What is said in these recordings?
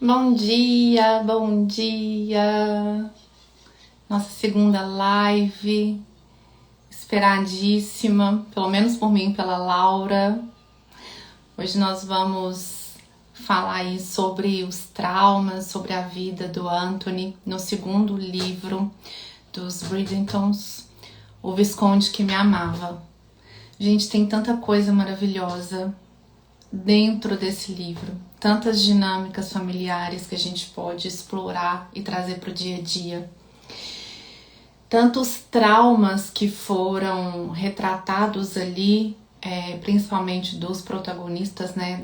Bom dia, bom dia. Nossa segunda live, esperadíssima, pelo menos por mim, pela Laura. Hoje nós vamos falar aí sobre os traumas, sobre a vida do Anthony, no segundo livro dos Bridgertons, O Visconde que Me Amava. Gente, tem tanta coisa maravilhosa dentro desse livro, tantas dinâmicas familiares que a gente pode explorar e trazer para o dia a dia, tantos traumas que foram retratados ali, principalmente dos protagonistas, né,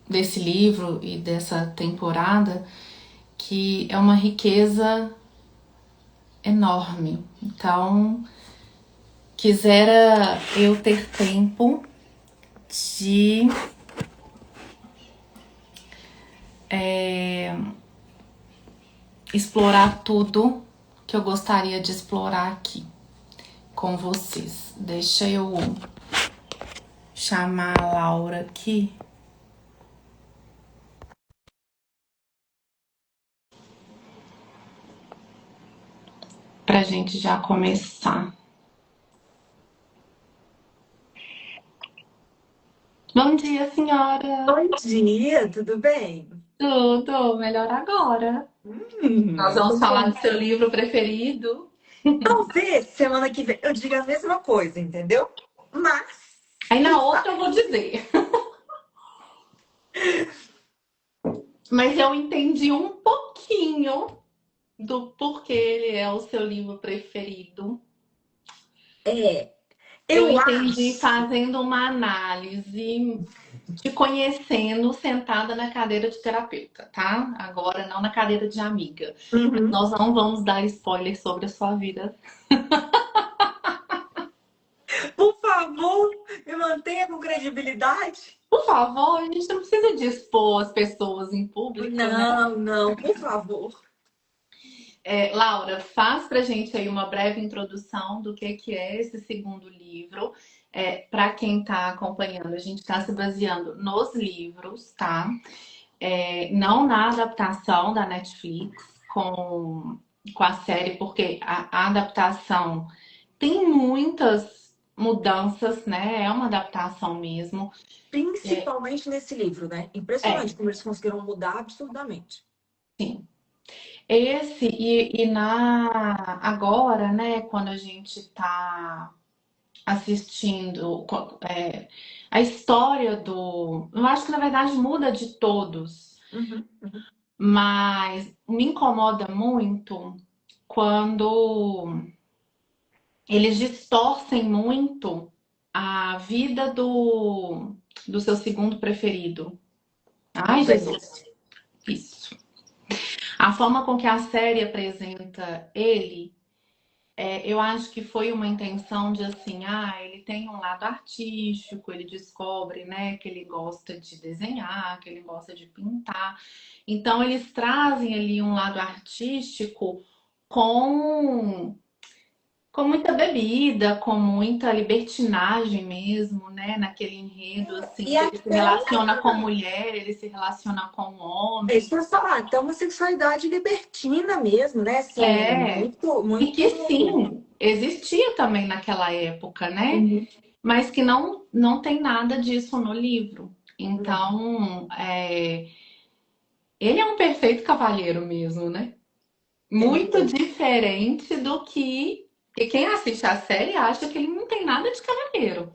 desse livro e dessa temporada, que é uma riqueza enorme. Então, quisera eu ter tempo de explorar tudo que eu gostaria de explorar aqui com vocês. Deixa eu chamar a Laura aqui. Pra gente já começar. Bom dia, senhora! Bom dia, tudo bem? Tudo melhor agora. Nós vamos Então, falar do seu livro preferido. talvez semana que vem eu diga a mesma coisa, entendeu? Mas, Aí quem na outra sabe? eu vou dizer. Mas eu entendi um pouquinho do porquê ele é o seu livro preferido. É, Eu eu entendi acho. fazendo uma análise, te conhecendo sentada na cadeira de terapeuta, tá? Agora não na cadeira de amiga. Uhum. Nós não vamos dar spoiler sobre a sua vida. Por favor, me mantenha com credibilidade. Por favor, a gente não precisa de expor as pessoas em público, né? Não, não, por favor. Laura, faz pra gente aí uma breve introdução do que é esse segundo livro. Para quem está acompanhando, a gente está se baseando nos livros, tá? Não na adaptação da Netflix com a série, porque a adaptação tem muitas mudanças, né? É uma adaptação mesmo. Principalmente nesse livro, né? É, Impressionante como eles conseguiram mudar absurdamente. sim. Esse e na agora, né, quando a gente está assistindo a história do. Eu acho que na verdade muda de todos, Uhum, uhum. mas me incomoda muito quando eles distorcem muito a vida do seu segundo preferido. Do Ai, Benny. Jesus, isso. A forma com que a série apresenta ele, eu acho que foi uma intenção de assim, ele tem um lado artístico, ele descobre, né, que ele gosta de desenhar, que ele gosta de pintar. Então eles trazem ali um lado artístico com com muita bebida, com muita libertinagem mesmo, né? Naquele enredo, assim, E que ele se até relaciona com mulher, ele se relaciona com é isso homem. que eu ia falar, até uma sexualidade libertina mesmo, né? Assim, É. muito, E muito. que sim, existia também naquela época, né? Uhum. Mas que não tem nada disso no livro. Não. Então, ele é um perfeito cavalheiro mesmo, né? Muito É. diferente do que. E quem assiste a série acha que ele não tem nada de cavalheiro.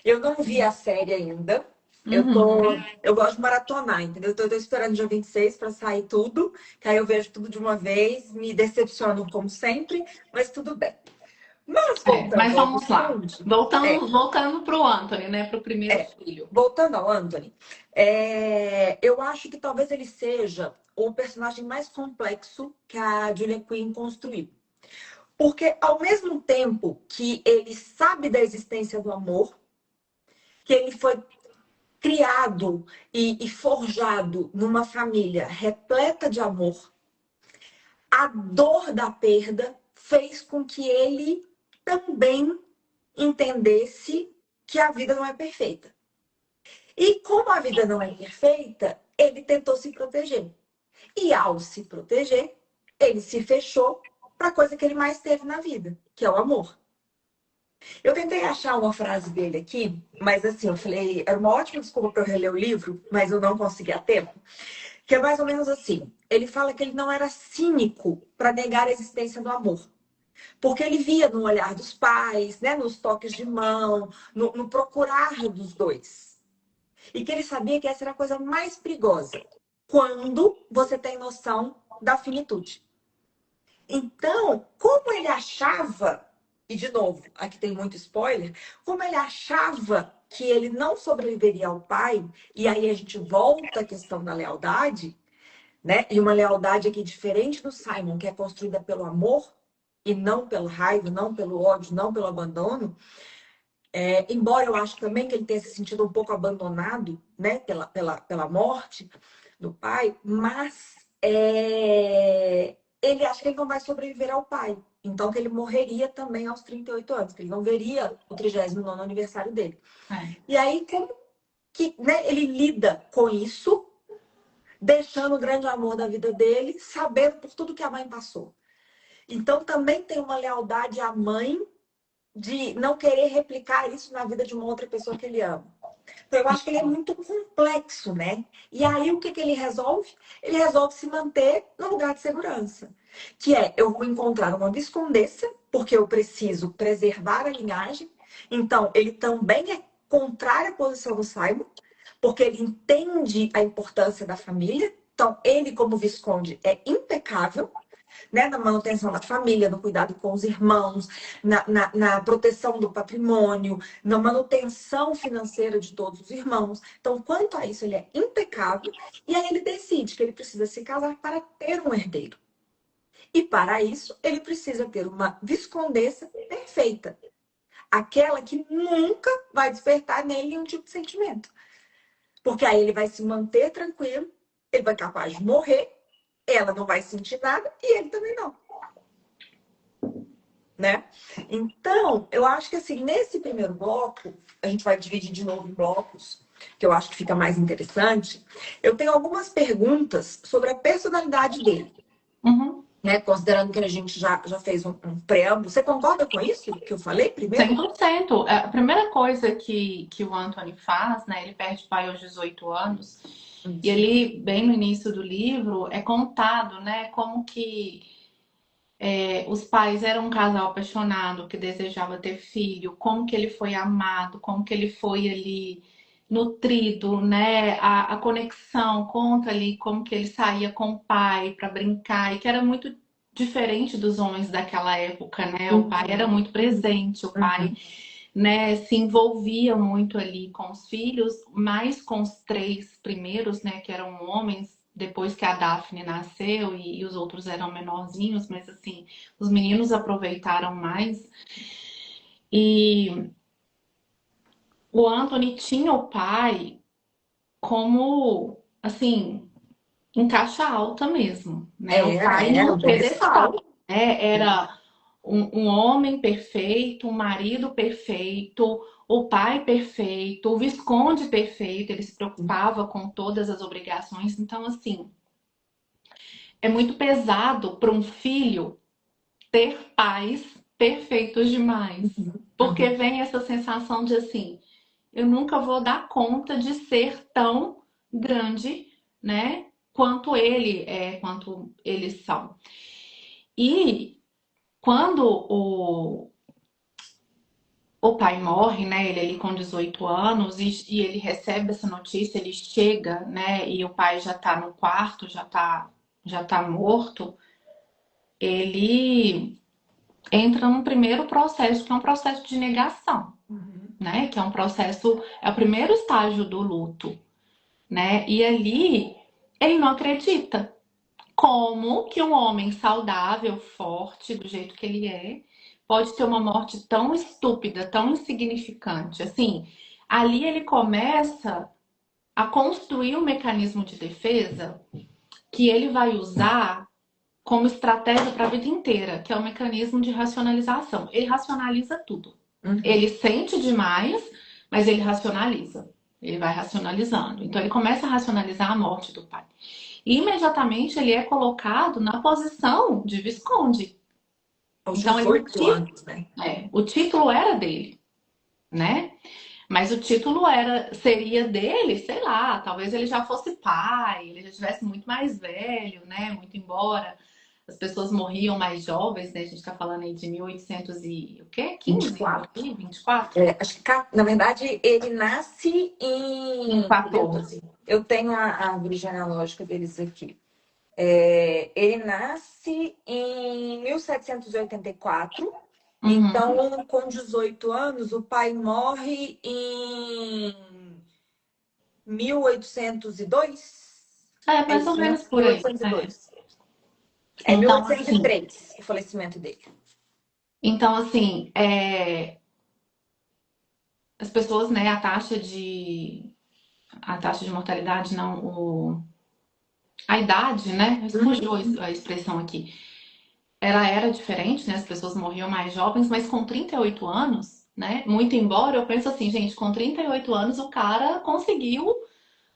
Eu não vi a série ainda. Eu tô, Uhum. eu gosto de maratonar, entendeu? Eu tô esperando dia 26 para sair tudo, que aí eu vejo tudo de uma vez, me decepciono como sempre, mas tudo bem. Mas Mas voltando ao vamos lá. Visconde, Voltando pro Anthony, né? Pro primeiro filho. voltando ao Anthony, eu acho que talvez ele seja o personagem mais complexo que a Julia Quinn construiu. Porque ao mesmo tempo que ele sabe da existência do amor, que ele foi criado e forjado numa família repleta de amor, a dor da perda fez com que ele também entendesse que a vida não é perfeita. E como a vida não é perfeita, ele tentou se proteger. E ao se proteger, ele se fechou para a coisa que ele mais teve na vida, que é o amor. Eu tentei achar uma frase dele aqui, mas assim, eu falei, era uma ótima desculpa para eu reler o livro, mas eu não consegui a tempo. Que é mais ou menos assim. Ele fala que ele não era cínico para negar a existência do amor. Porque ele via no olhar dos pais, né, nos toques de mão, no procurar dos dois. E que ele sabia que essa era a coisa mais perigosa. Quando você tem noção da finitude. Então, como ele achava, e de novo, aqui tem muito spoiler, como ele achava que ele não sobreviveria ao pai, e aí a gente volta à questão da lealdade, né? E uma lealdade aqui diferente do Simon, que é construída pelo amor e não pelo raiva, não pelo ódio, não pelo abandono. Embora eu acho também que ele tenha se sentido um pouco abandonado, né? Pela morte do pai, mas ele acha que ele não vai sobreviver ao pai. Então, que ele morreria também aos 38 anos, que ele não veria o 39º aniversário dele. É. E aí, como que, né, ele lida com isso, deixando o grande amor da vida dele, sabendo por tudo que a mãe passou. Então, também tem uma lealdade à mãe de não querer replicar isso na vida de uma outra pessoa que ele ama. Então, eu acho que ele é muito complexo, né? E aí, o que que ele resolve? Ele resolve se manter no lugar de segurança. Que é, eu vou encontrar uma viscondessa, porque eu preciso preservar a linhagem. Então, ele também é contrário à posição do Simon, porque ele entende a importância da família. Então, ele, como visconde, é impecável, né, na manutenção da família, no cuidado com os irmãos, na proteção do patrimônio, na manutenção financeira de todos os irmãos. Então, quanto a isso, ele é impecável. E aí ele decide que ele precisa se casar para ter um herdeiro. E para isso, ele precisa ter uma viscondessa perfeita. Aquela que nunca vai despertar nele nenhum tipo de sentimento. Porque aí ele vai se manter tranquilo, ele vai ser capaz de morrer, ela não vai sentir nada e ele também não. Né? Então, eu acho que assim, nesse primeiro bloco, a gente vai dividir de novo em blocos, que eu acho que fica mais interessante. Eu tenho algumas perguntas sobre a personalidade dele, Uhum. né? Considerando que a gente já fez um preâmbulo. Você concorda com isso que eu falei primeiro? 100%. A primeira coisa que o Anthony faz, né? Ele perde o pai aos 18 anos. E Isso. ali, bem no início do livro, é contado, né? Como que os pais eram um casal apaixonado que desejava ter filho, como que ele foi amado, como que ele foi ali nutrido, né? A conexão, conta ali como que ele saía com o pai para brincar, e que era muito diferente dos homens daquela época, né? O pai era Uhum. muito presente, o pai, Uhum. né, se envolvia muito ali com os filhos, mais com os três primeiros, né, que eram homens, depois que a Daphne nasceu e os outros eram menorzinhos, mas assim, os meninos aproveitaram mais. E o Anthony tinha o pai como, assim, em caixa alta mesmo, né? O pai Era no um pedestal, pedestal. né? Era um homem perfeito, um marido perfeito, o pai perfeito, o visconde perfeito, ele se preocupava com todas as obrigações. Então, assim, é muito pesado para um filho ter pais perfeitos demais, Uhum. porque Uhum. vem essa sensação de assim, eu nunca vou dar conta de ser tão grande, né? Quanto eles são. E quando o pai morre, né? Ele ali com 18 anos e ele recebe essa notícia, ele chega, né? E o pai já tá no quarto, já tá morto. Ele entra num primeiro processo, que é um processo de negação, Uhum. né? Que é um processo, é o primeiro estágio do luto, né? E ali ele não acredita. Como que um homem saudável, forte, do jeito que ele é, pode ter uma morte tão estúpida, tão insignificante? Assim, ali ele começa a construir um mecanismo de defesa que ele vai usar como estratégia para a vida inteira, que é o mecanismo de racionalização. Ele racionaliza tudo. Uhum. Ele sente demais, mas ele racionaliza. Ele vai racionalizando. Então ele começa a racionalizar a morte do pai. E imediatamente ele é colocado na posição de visconde. Aos Então 18 anos, né? o título era dele, né? Mas o título seria dele, sei lá, talvez ele já fosse pai, ele já estivesse muito mais velho, né? Muito embora as pessoas morriam mais jovens, né? A gente está falando aí de 1800 e o quê? 15? 24. 24? Acho que, na verdade, ele nasce em. Em 14. Eu tenho a árvore genealógica deles aqui. Ele nasce em 1784. Uhum. Então, com 18 anos, o pai morre em 1802. É, É mais ou isso, né? menos por mil aí. oitocentos e É. dois. É mil Então, oitocentos e assim, três o falecimento dele. então, assim, as pessoas, né, a taxa de mortalidade, não, a idade, né, fugiu a expressão aqui. Ela era diferente, né, as pessoas morriam mais jovens, mas com 38 anos, né, muito embora eu penso assim, gente, com 38 anos o cara conseguiu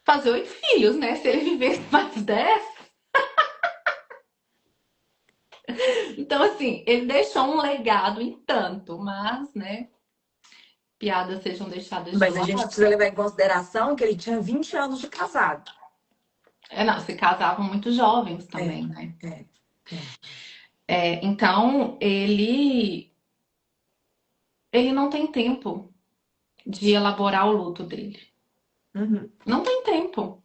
fazer 8 filhos, né, se ele vivesse mais 10. Então, assim, ele deixou um legado em tanto, mas, né, piadas sejam deixadas de Mas a gente lado. precisa levar em consideração que ele tinha 20 anos de casado. Não, se casavam muito jovens É, também, né? é, é. Então, ele não tem tempo de elaborar o luto dele. Uhum. Não tem tempo.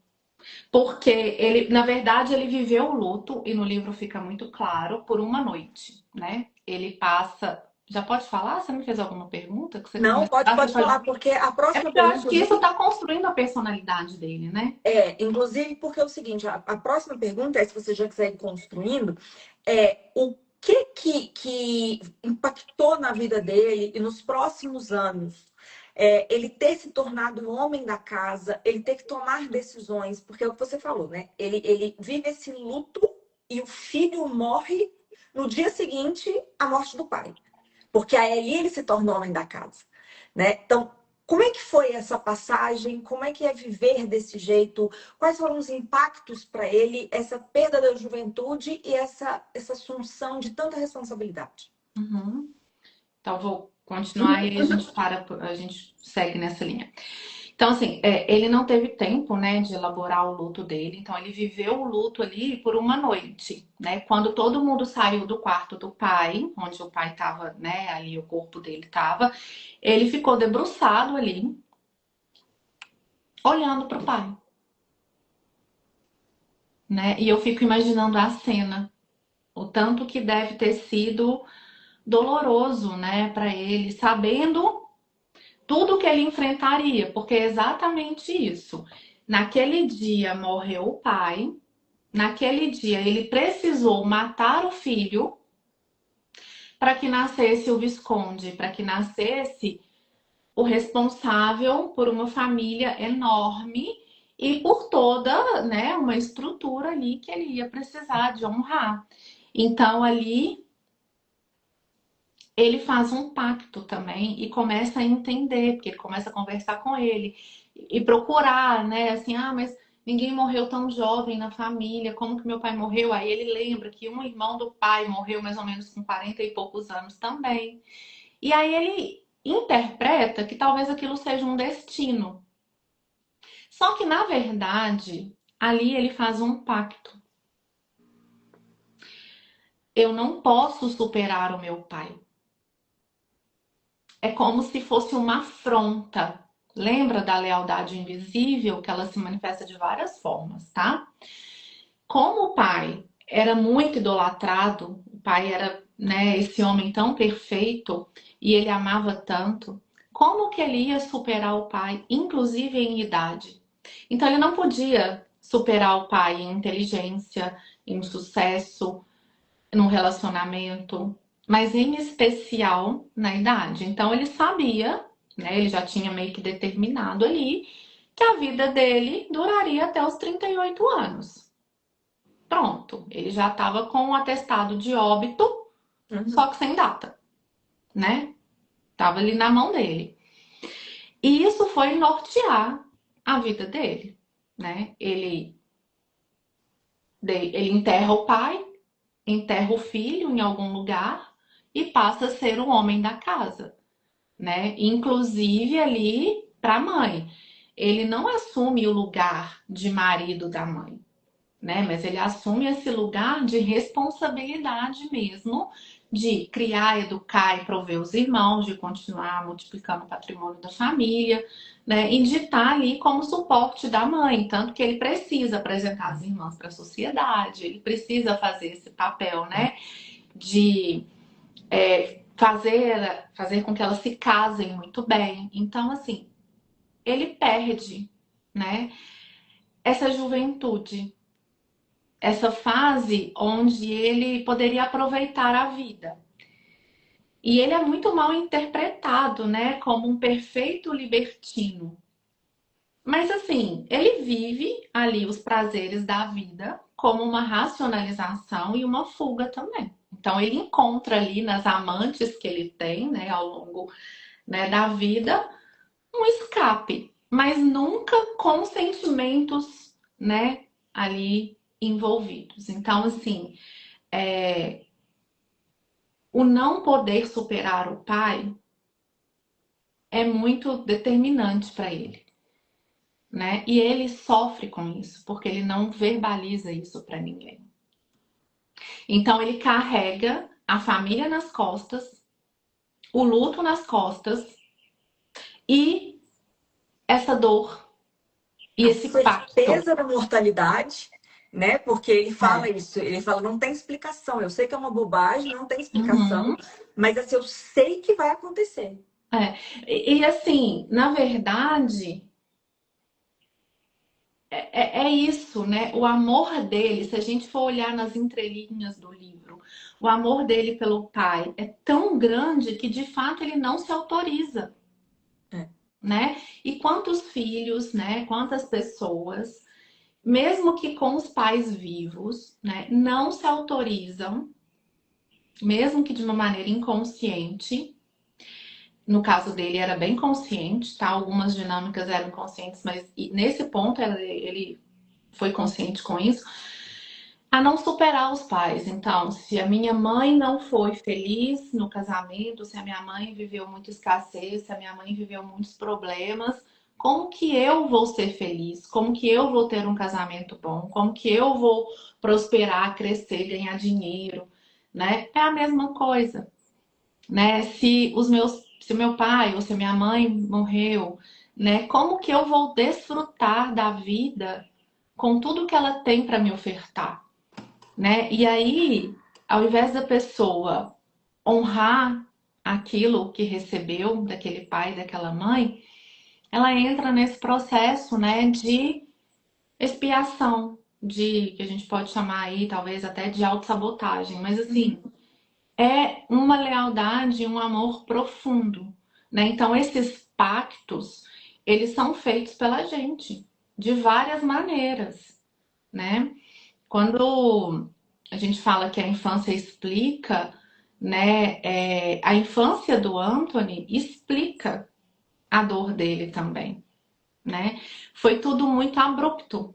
Porque ele, na verdade, ele viveu o luto, e no livro fica muito claro, por uma noite, né? Ele passa. Já pode falar? Você me fez alguma pergunta que você quer Não, começar? pode Você pode... falar, porque a É próxima porque eu pergunta, acho que isso inclusive, está construindo a personalidade dele, né? inclusive porque é o seguinte, a próxima pergunta é, se você já quiser ir construindo, o que impactou na vida dele e nos próximos anos, ele ter se tornado o homem da casa, ele ter que tomar decisões, porque é o que você falou, né? Ele vive esse luto e o filho morre no dia seguinte à morte do pai. Porque aí ele se torna o homem da casa, né? Então, como é que foi essa passagem? Como é que é viver desse jeito? Quais foram os impactos para ele, essa perda da juventude e essa assunção de tanta responsabilidade? Uhum. Então, vou continuar e a gente a gente segue nessa linha. Então, assim, ele não teve tempo, né, de elaborar o luto dele. Então, ele viveu o luto ali por uma noite, né? Quando todo mundo saiu do quarto do pai, onde o pai estava, né, ali o corpo dele estava, ele ficou debruçado ali, olhando para o pai, né? E eu fico imaginando a cena, o tanto que deve ter sido doloroso, né, para ele, sabendo tudo que ele enfrentaria, porque é exatamente isso. Naquele dia morreu o pai. Naquele dia, ele precisou matar o filho para que nascesse o Visconde, para que nascesse o responsável por uma família enorme e por toda, né, uma estrutura ali que ele ia precisar de honrar. Então, ali ele faz um pacto também e começa a entender, porque ele começa a conversar com ele e procurar, né? Assim, mas ninguém morreu tão jovem na família, como que meu pai morreu? Aí ele lembra que um irmão do pai morreu mais ou menos com 40 e poucos anos também. E aí ele interpreta que talvez aquilo seja um destino. Só que, na verdade, ali ele faz um pacto. Eu não posso superar o meu pai. É como se fosse uma afronta. Lembra da lealdade invisível, que ela se manifesta de várias formas, tá? Como o pai era muito idolatrado, o pai era, né, esse homem tão perfeito e ele amava tanto, como que ele ia superar o pai, inclusive em idade? Então ele não podia superar o pai em inteligência, em sucesso, no relacionamento, mas em especial na idade. Então ele sabia, né, ele já tinha meio que determinado ali que a vida dele duraria até os 38 anos. Pronto, ele já estava com o atestado de óbito, Uhum. só que sem data, né? Tava ali na mão dele. E isso foi nortear. a vida dele, né? Ele enterra o pai, enterra o filho em algum lugar e passa a ser o homem da casa, né? Inclusive ali para a mãe. Ele não assume o lugar de marido da mãe, né? Mas ele assume esse lugar de responsabilidade mesmo, de criar, educar e prover os irmãos, de continuar multiplicando o patrimônio da família, né? E de estar ali como suporte da mãe, tanto que ele precisa apresentar as irmãs para a sociedade, ele precisa fazer esse papel, né? De fazer com que elas se casem muito bem. Então, assim, ele perde, né? Essa juventude, essa fase onde ele poderia aproveitar a vida. E ele é muito mal interpretado, né, como um perfeito libertino. Mas assim, ele vive ali os prazeres da vida como uma racionalização e uma fuga também. Então ele encontra ali nas amantes que ele tem, né, ao longo, né, da vida, um escape, mas nunca com sentimentos, né, ali envolvidos. Então, assim, o não poder superar o pai é muito determinante para ele, né? E ele sofre com isso, porque ele não verbaliza isso para ninguém. Então, ele carrega a família nas costas, o luto nas costas e essa dor e A esse pacto. certeza da mortalidade, né? Porque ele fala É. isso, ele fala, não tem explicação. Eu sei que é uma bobagem, não tem explicação, Uhum. mas assim, eu sei que vai acontecer. É. Assim, na verdade, é isso, né? O amor dele, se a gente for olhar nas entrelinhas do livro, o amor dele pelo pai é tão grande que de fato ele não se autoriza, É. né? E quantos filhos, né? Quantas pessoas, mesmo que com os pais vivos, né? Não se autorizam, mesmo que de uma maneira inconsciente. No caso dele era bem consciente, tá? Algumas dinâmicas eram inconscientes, mas nesse ponto ele foi consciente com isso, a não superar os pais. Então, se a minha mãe não foi feliz no casamento, se a minha mãe viveu muita escassez, se a minha mãe viveu muitos problemas, como que eu vou ser feliz? Como que eu vou ter um casamento bom? Como que eu vou prosperar, crescer, ganhar dinheiro, né? É a mesma coisa, né? Se meu pai ou se minha mãe morreu, né? Como que eu vou desfrutar da vida com tudo que ela tem para me ofertar, né? E aí, ao invés da pessoa honrar aquilo que recebeu daquele pai, daquela mãe, ela entra nesse processo, né, de expiação, de que a gente pode chamar aí talvez até de autossabotagem, mas assim, Uhum. é uma lealdade, um amor profundo, né? Então esses pactos, eles são feitos pela gente de várias maneiras, né? Quando a gente fala que a infância explica, né? A infância do Anthony explica a dor dele também, né? Foi tudo muito abrupto.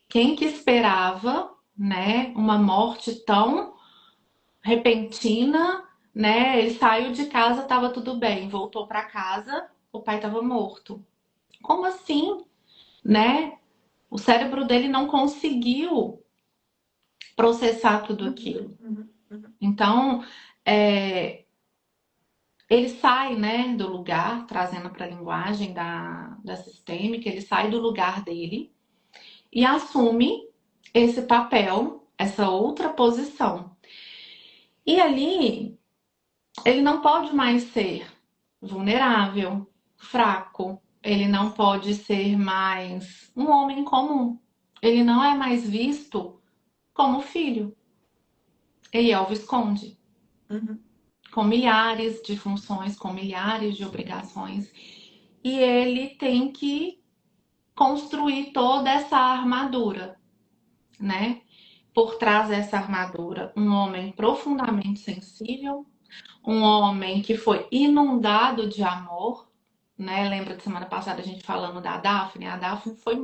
Quem que esperava, né? Uma morte tão repentina, né? Ele saiu de casa, estava tudo bem, voltou para casa, o pai estava morto. Como assim, né? O cérebro dele não conseguiu processar tudo Uhum. aquilo. Uhum. Uhum. Então, é, ele sai, né, do lugar, trazendo para a linguagem da sistêmica, ele sai do lugar dele e assume esse papel, essa outra posição. E ali, ele não pode mais ser vulnerável, fraco, ele não pode ser mais um homem comum. Ele não é mais visto como filho. Ele é o Visconde, Uhum. com milhares de funções, com milhares de obrigações, e ele tem que construir toda essa armadura, né? Por trás dessa armadura, um homem profundamente sensível, um homem que foi inundado de amor, né? Lembra de semana passada a gente falando da Daphne? A Daphne foi.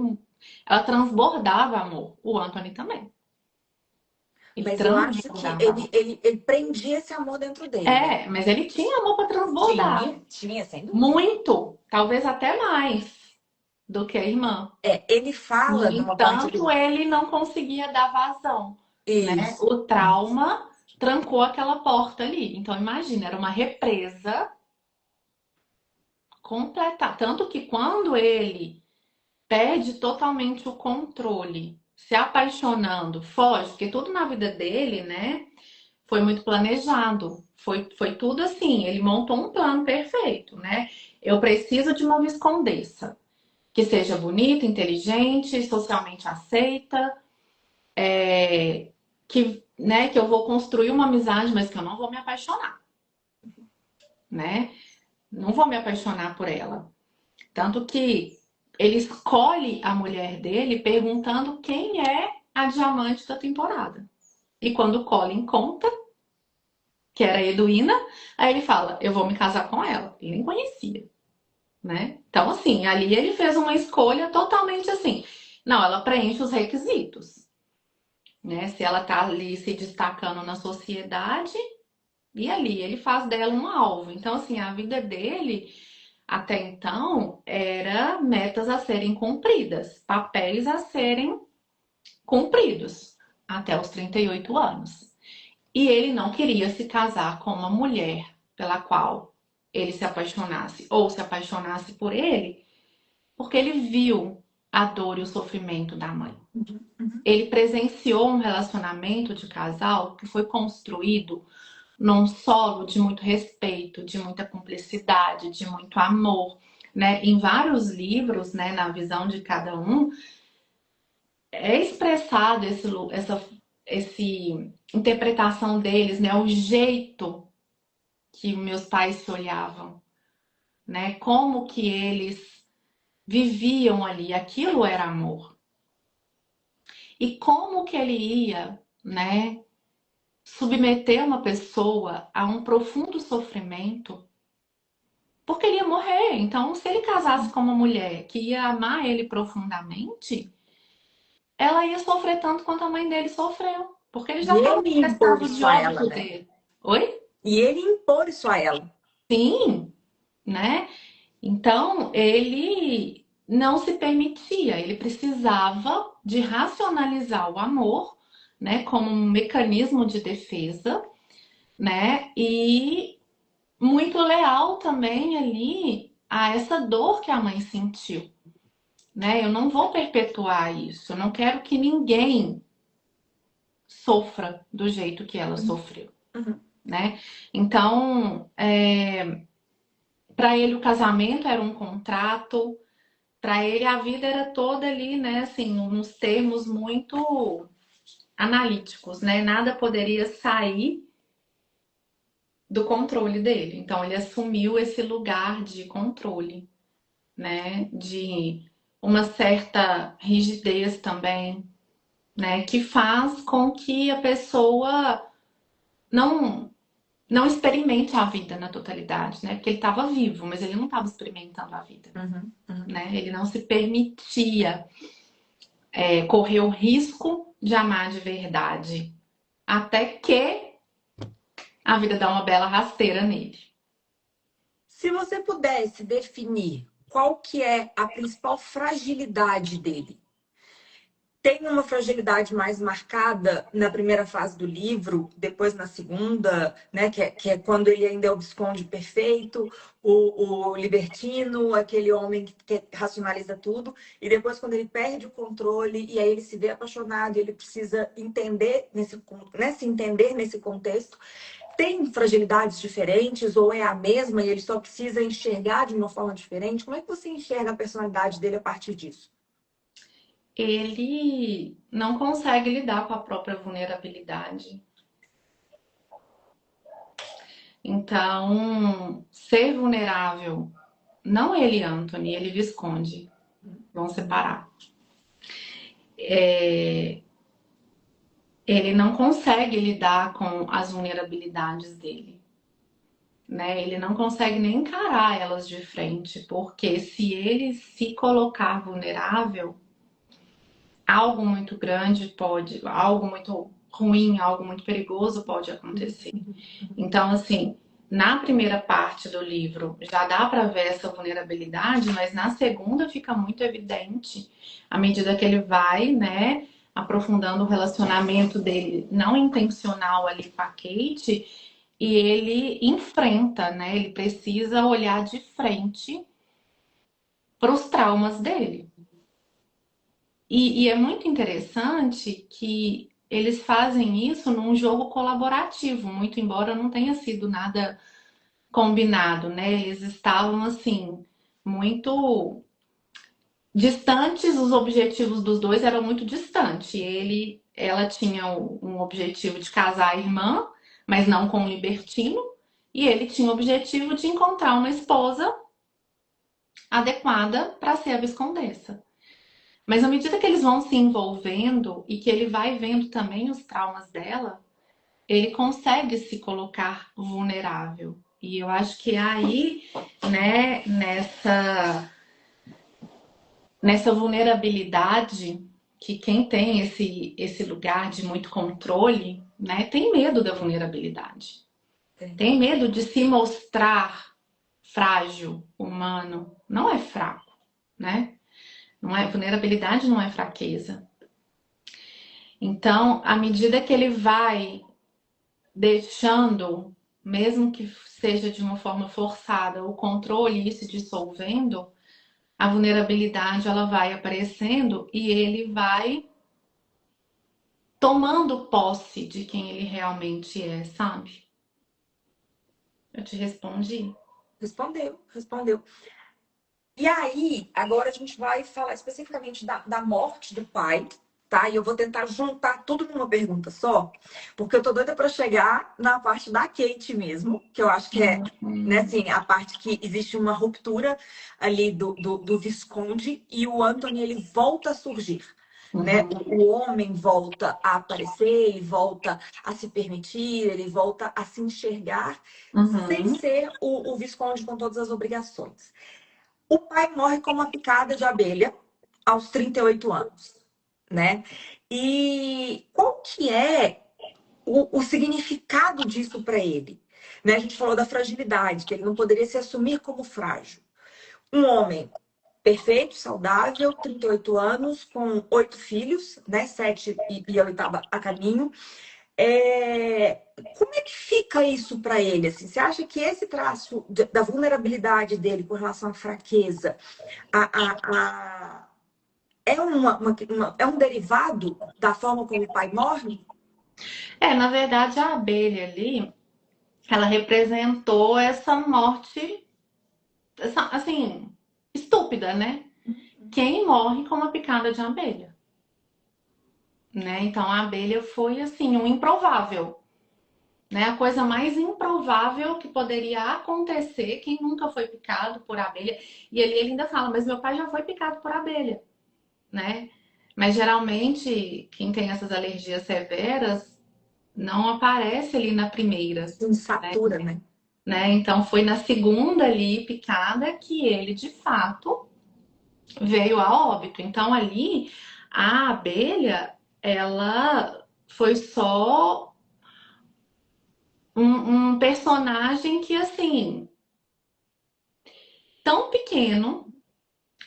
Ela transbordava amor. O Anthony também. Ele Mas eu acho que transbordava amor. ele prendia esse amor dentro dele, né? É, mas ele tinha amor para transbordar. Tinha, sem dúvida. Muito. Talvez até mais do que a irmã. É, ele No fala numa parte entanto, do. ele não conseguia dar vazão, né? Isso. O trauma trancou aquela porta ali. Então, imagina, era uma represa completa. Tanto que quando ele perde totalmente o controle, se apaixonando, foge, porque tudo na vida dele, né, foi muito planejado. Foi tudo assim, ele montou um plano perfeito, né? Eu preciso de uma viscondessa que seja bonita, inteligente, socialmente aceita, que eu vou construir uma amizade, mas que eu não vou me apaixonar, né? Não vou me apaixonar por ela. Tanto que ele escolhe a mulher dele perguntando quem é a diamante da temporada. E quando o Colin conta, que era a Edwina, aí ele fala: eu vou me casar com ela. Ele nem conhecia, né? Então, assim, ali ele fez uma escolha totalmente assim. Não, ela preenche os requisitos, né? Se ela tá ali se destacando na sociedade, e ali ele faz dela um alvo. Então, assim, a vida dele até então era metas a serem cumpridas, papéis a serem cumpridos até os 38 anos. E ele não queria se casar com uma mulher pela qual ele se apaixonasse ou se apaixonasse por ele, porque ele viu a dor e o sofrimento da mãe. Ele presenciou um relacionamento de casal que foi construído num solo de muito respeito, de muita cumplicidade, de muito amor, né? Em vários livros, né, na visão de cada um, é expressado esse interpretação deles, né? O jeito que meus pais se olhavam, né? Como que eles viviam ali, aquilo era amor. E como que ele ia, né, submeter uma pessoa a um profundo sofrimento, porque ele ia morrer. Então, se ele casasse com uma mulher que ia amar ele profundamente, ela ia sofrer tanto quanto a mãe dele sofreu, porque ele E já estava ele em impor estado isso de a ela, óbito né? dele. Oi? E ele impor isso a ela. Sim, né? Então, ele não se permitia, ele precisava de racionalizar o amor, né, como um mecanismo de defesa, né? E muito leal também ali a essa dor que a mãe sentiu, né? Eu não vou perpetuar isso, eu não quero que ninguém sofra do jeito que ela sofreu, Uhum. né? Então, para ele o casamento era um contrato, para ele a vida era toda ali, né? Assim, nos termos muito analíticos, né? Nada poderia sair do controle dele. Então, ele assumiu esse lugar de controle, né? De uma certa rigidez também, né? Que faz com que a pessoa não não experimente a vida na totalidade, né? Porque ele estava vivo, mas ele não estava experimentando a vida, Uhum. Uhum. né? Ele não se permitia correr o risco de amar de verdade, até que a vida dá uma bela rasteira nele. Se você pudesse definir qual que é a principal fragilidade dele, tem uma fragilidade mais marcada na primeira fase do livro, depois na segunda, né? Que é quando ele ainda é o Visconde perfeito, o libertino, aquele homem que racionaliza tudo, e depois quando ele perde o controle e aí ele se vê apaixonado, ele precisa entender né, se entender nesse contexto. Tem fragilidades diferentes ou é a mesma e ele só precisa enxergar de uma forma diferente? Como é que você enxerga a personalidade dele a partir disso? Ele não consegue lidar com a própria vulnerabilidade. Então, ser vulnerável, não ele, Anthony, ele Visconde, vão separar. Ele não consegue lidar com as vulnerabilidades dele, né? Ele não consegue nem encarar elas de frente, porque se ele se colocar vulnerável, algo muito grande pode, algo muito ruim, algo muito perigoso pode acontecer. Então, assim, na primeira parte do livro já dá para ver essa vulnerabilidade, mas na segunda fica muito evidente à medida que ele vai, né, aprofundando o relacionamento dele não intencional ali com a Kate, e ele enfrenta, né? Ele precisa olhar de frente para os traumas dele. E é muito interessante que eles fazem isso num jogo colaborativo, muito embora não tenha sido nada combinado, né? Eles estavam assim muito distantes, os objetivos dos dois eram muito distantes. Ela tinha um objetivo de casar a irmã, mas não com um libertino, e ele tinha o objetivo de encontrar uma esposa adequada para ser a viscondessa. Mas à medida que eles vão se envolvendo e que ele vai vendo também os traumas dela, ele consegue se colocar vulnerável. E eu acho que é aí, né, nessa vulnerabilidade, que quem tem esse lugar de muito controle, né, tem medo da vulnerabilidade. Tem medo de se mostrar frágil, humano. Não é fraco, né? Não é, vulnerabilidade não é fraqueza. Então, à medida que ele vai deixando, mesmo que seja de uma forma forçada, o controle ir se dissolvendo, a vulnerabilidade ela vai aparecendo e ele vai tomando posse de quem ele realmente é, sabe? Eu te respondi. Respondeu, respondeu. E aí, agora a gente vai falar especificamente da morte do pai, tá? E eu vou tentar juntar tudo numa pergunta só, porque eu tô doida para chegar na parte da Kate mesmo, que eu acho que é, né, assim, a parte que existe uma ruptura ali do Visconde e o Anthony, ele volta a surgir. Né? O homem volta a aparecer, ele volta a se permitir, ele volta a se enxergar sem ser o Visconde com todas as obrigações. O pai morre com uma picada de abelha aos 38 anos, né? E qual que é o significado disso para ele? Né? A gente falou da fragilidade, que ele não poderia se assumir como frágil. Um homem perfeito, saudável, 38 anos, com 8 filhos, né? 7 e a oitava a caminho. Como é que fica isso para ele? Assim? Você acha que esse traço da vulnerabilidade dele com relação à fraqueza é, é um derivado da forma como o pai morre? Na verdade, a abelha ali, ela representou essa morte, assim, estúpida, né? Quem morre com uma picada de abelha, né? Então a abelha foi assim um improvável, né? A coisa mais improvável que poderia acontecer. Quem nunca foi picado por abelha? E ele ainda fala, mas meu pai já foi picado por abelha, né? Mas geralmente quem tem essas alergias severas não aparece ali na primeira, Insatura, né? né? Então foi na segunda ali picada que ele de fato veio a óbito. Então ali a abelha, ela foi só um personagem que assim, tão pequeno,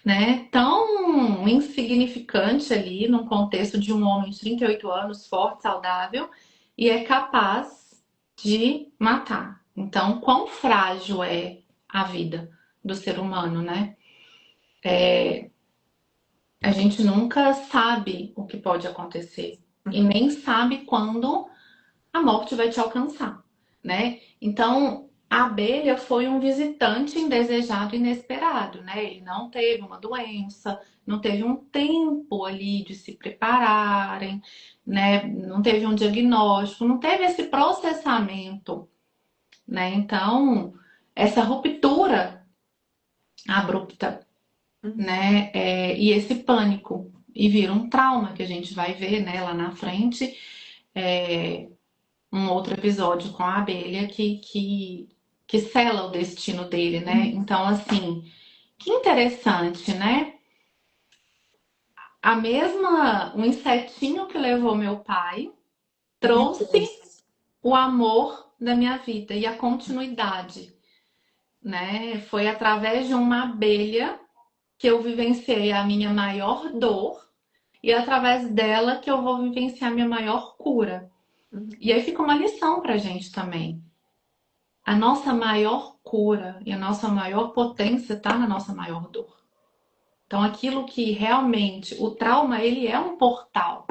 né? Tão insignificante ali num contexto de um homem de 38 anos, forte, saudável, e é capaz de matar. Então, quão frágil é a vida do ser humano, né? A gente nunca sabe o que pode acontecer e nem sabe quando a morte vai te alcançar, né? Então, a abelha foi um visitante indesejado e inesperado, né? Ele não teve uma doença, não teve um tempo ali de se prepararem, né? Não teve um diagnóstico, não teve esse processamento, né? Então, essa ruptura abrupta, né? E esse pânico, e vira um trauma que a gente vai ver, né, lá na frente. Um outro episódio com a abelha que que sela o destino dele, né? Então, assim, que interessante, né? Um insetinho que levou meu pai Me trouxe trouxe. o amor da minha vida e a continuidade, né? Foi através de uma abelha que eu vivenciei a minha maior dor e é através dela que eu vou vivenciar a minha maior cura. Uhum. E aí fica uma lição pra gente também. A nossa maior cura e a nossa maior potência está na nossa maior dor. Então, aquilo que realmente, o trauma, ele é um portal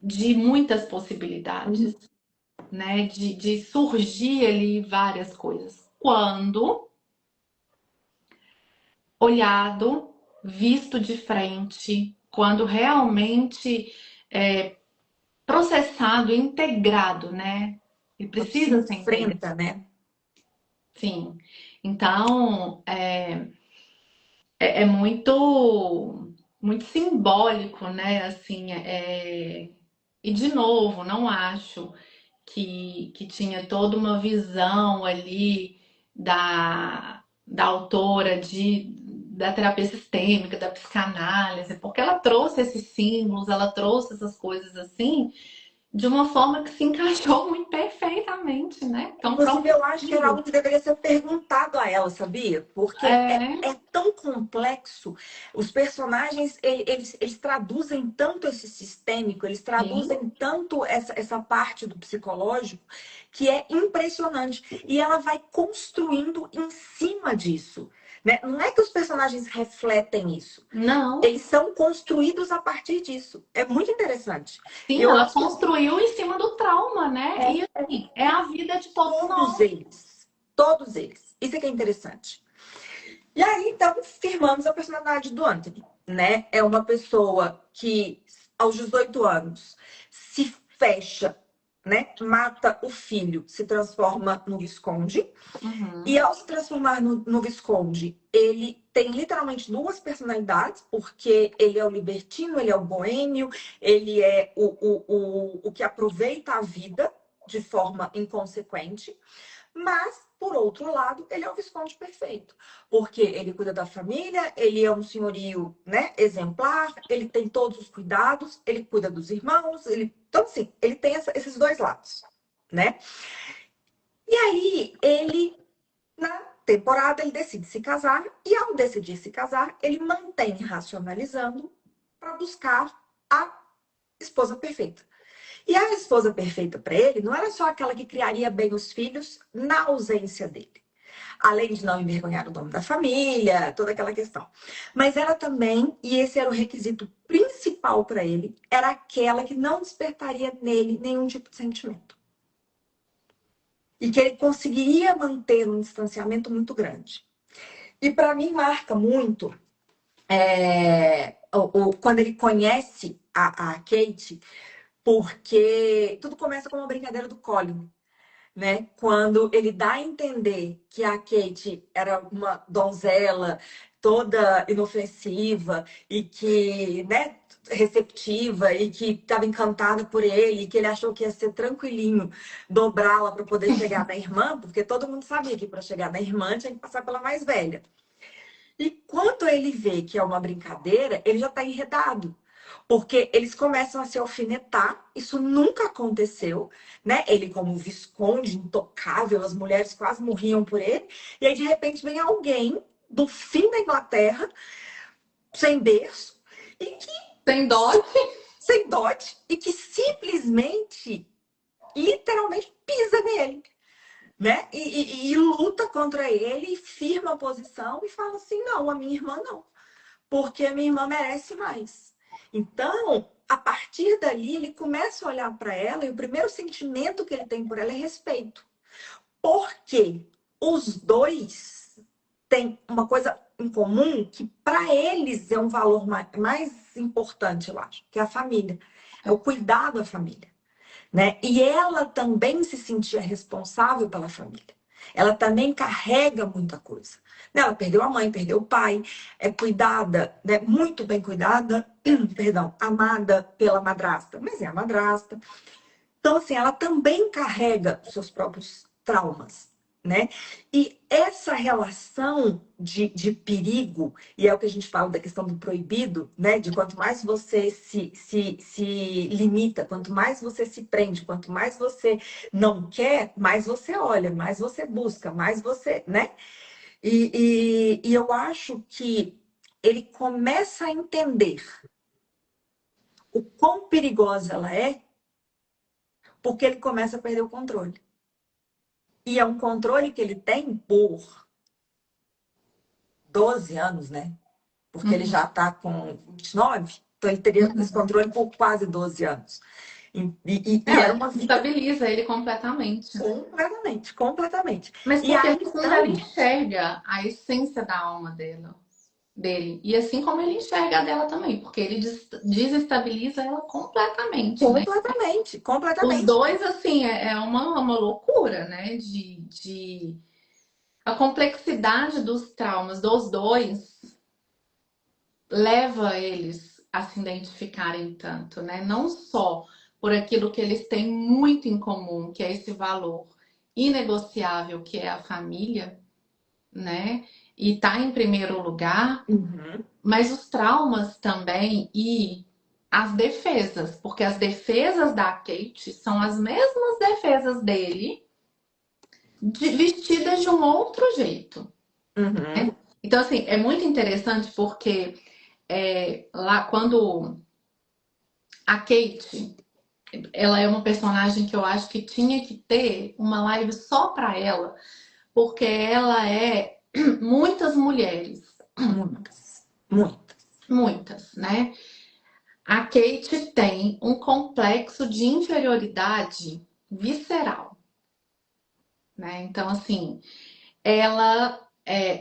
de muitas possibilidades, Uhum. né? De surgir ali várias coisas. Quando olhado, visto de frente, quando realmente é processado, integrado, né? Ele Quando se precisa ser integrado. enfrenta, né? Sim. Então, é muito, muito simbólico, né? Assim, e de novo, não acho que tinha toda uma visão ali da autora da terapia sistêmica, da psicanálise, porque ela trouxe esses símbolos, ela trouxe essas coisas assim, de uma forma que se encaixou muito perfeitamente, né? Tão Inclusive, eu acho que era profundo. algo que deveria ser perguntado a ela, sabia? Porque É, é tão complexo. Os personagens, eles traduzem tanto esse sistêmico, eles sim. traduzem tanto essa parte do psicológico, que é impressionante. E ela vai construindo em cima disso, né? Não é que os personagens refletem isso. Não. Eles são construídos a partir disso. É muito interessante. E Sim, eu ela acho que construiu em cima do trauma, né? E assim, é a vida de todos todos nós. eles. Todos eles. Isso é que é interessante. E aí, então, firmamos a personalidade do Anthony, né? É uma pessoa que, aos 18 anos, se fecha, né? Mata o filho, se transforma no Visconde. E Uhum. ao se transformar no Visconde, ele tem literalmente duas personalidades, porque ele é o libertino, ele é o boêmio, ele é o que aproveita a vida de forma inconsequente. Mas, por outro lado, ele é o Visconde perfeito, porque ele cuida da família, ele é um senhorio, né, exemplar, ele tem todos os cuidados, ele cuida dos irmãos, então, assim, ele tem esses dois lados, né? E aí, na temporada, ele decide se casar, e ao decidir se casar, ele mantém racionalizando para buscar a esposa perfeita. E a esposa perfeita para ele não era só aquela que criaria bem os filhos na ausência dele. Além de não envergonhar o nome da família, toda aquela questão. Mas era também, e esse era o requisito principal para ele, era aquela que não despertaria nele nenhum tipo de sentimento. E que ele conseguiria manter um distanciamento muito grande. E para mim marca muito quando ele conhece a Kate, porque tudo começa com uma brincadeira do Colin, né? Quando ele dá a entender que a Kate era uma donzela toda inofensiva e que, né, receptiva e que estava encantada por ele, e que ele achou que ia ser tranquilinho dobrá-la para poder chegar na irmã, porque todo mundo sabia que para chegar na irmã tinha que passar pela mais velha. E quando ele vê que é uma brincadeira, ele já está enredado. Porque eles começam a se alfinetar, isso nunca aconteceu, né? Ele, como visconde, intocável, as mulheres quase morriam por ele. E aí, de repente, vem alguém do fim da Inglaterra, sem berço, e que, Sem dote. sem dote, e que simplesmente, literalmente, pisa nele, né? E luta contra ele, e firma a posição e fala assim: não, a minha irmã não, porque a minha irmã merece mais. Então, a partir dali, ele começa a olhar para ela e o primeiro sentimento que ele tem por ela é respeito. Porque os dois têm uma coisa em comum que para eles é um valor mais importante, eu acho, que é a família. É o cuidado da família, né? E ela também se sentia responsável pela família. Ela também carrega muita coisa. Né? Ela perdeu a mãe, perdeu o pai, é cuidada, né? Muito bem cuidada, perdão, amada pela madrasta, mas é a madrasta. Então, assim, ela também carrega os seus próprios traumas, né? E essa relação de perigo, e é o que a gente fala da questão do proibido, né? De quanto mais você se limita, quanto mais você se prende, quanto mais você não quer, mais você olha, mais você busca, mais você, né? E eu acho que ele começa a entender o quão perigosa ela é, porque ele começa a perder o controle. E é um controle que ele tem por 12 anos, né? Porque ele Uhum, já está com 29, então ele teria esse uhum. controle por quase 12 anos. E era Ela uma vida estabiliza ele completamente. completamente, completamente. Mas E porque aí, no fundo ela então, enxerga a essência da alma dele. E assim como ele enxerga a dela também, porque ele desestabiliza ela completamente, né? completamente, Os completamente. dois, assim, é uma loucura, né? A complexidade dos traumas dos dois leva eles a se identificarem tanto, né? Não só por aquilo que eles têm muito em comum, que é esse valor inegociável que é a família, né? E tá em primeiro lugar, Uhum, mas os traumas também e as defesas, porque as defesas da Kate são as mesmas defesas dele, vestidas de um outro jeito, uhum, né? Então, assim, é muito interessante porque lá quando a Kate, ela é uma personagem que eu acho que tinha que ter uma live só pra ela, porque ela é muitas mulheres, muitas, muitas. muitas, né? A Kate tem um complexo de inferioridade visceral, né? Então, assim,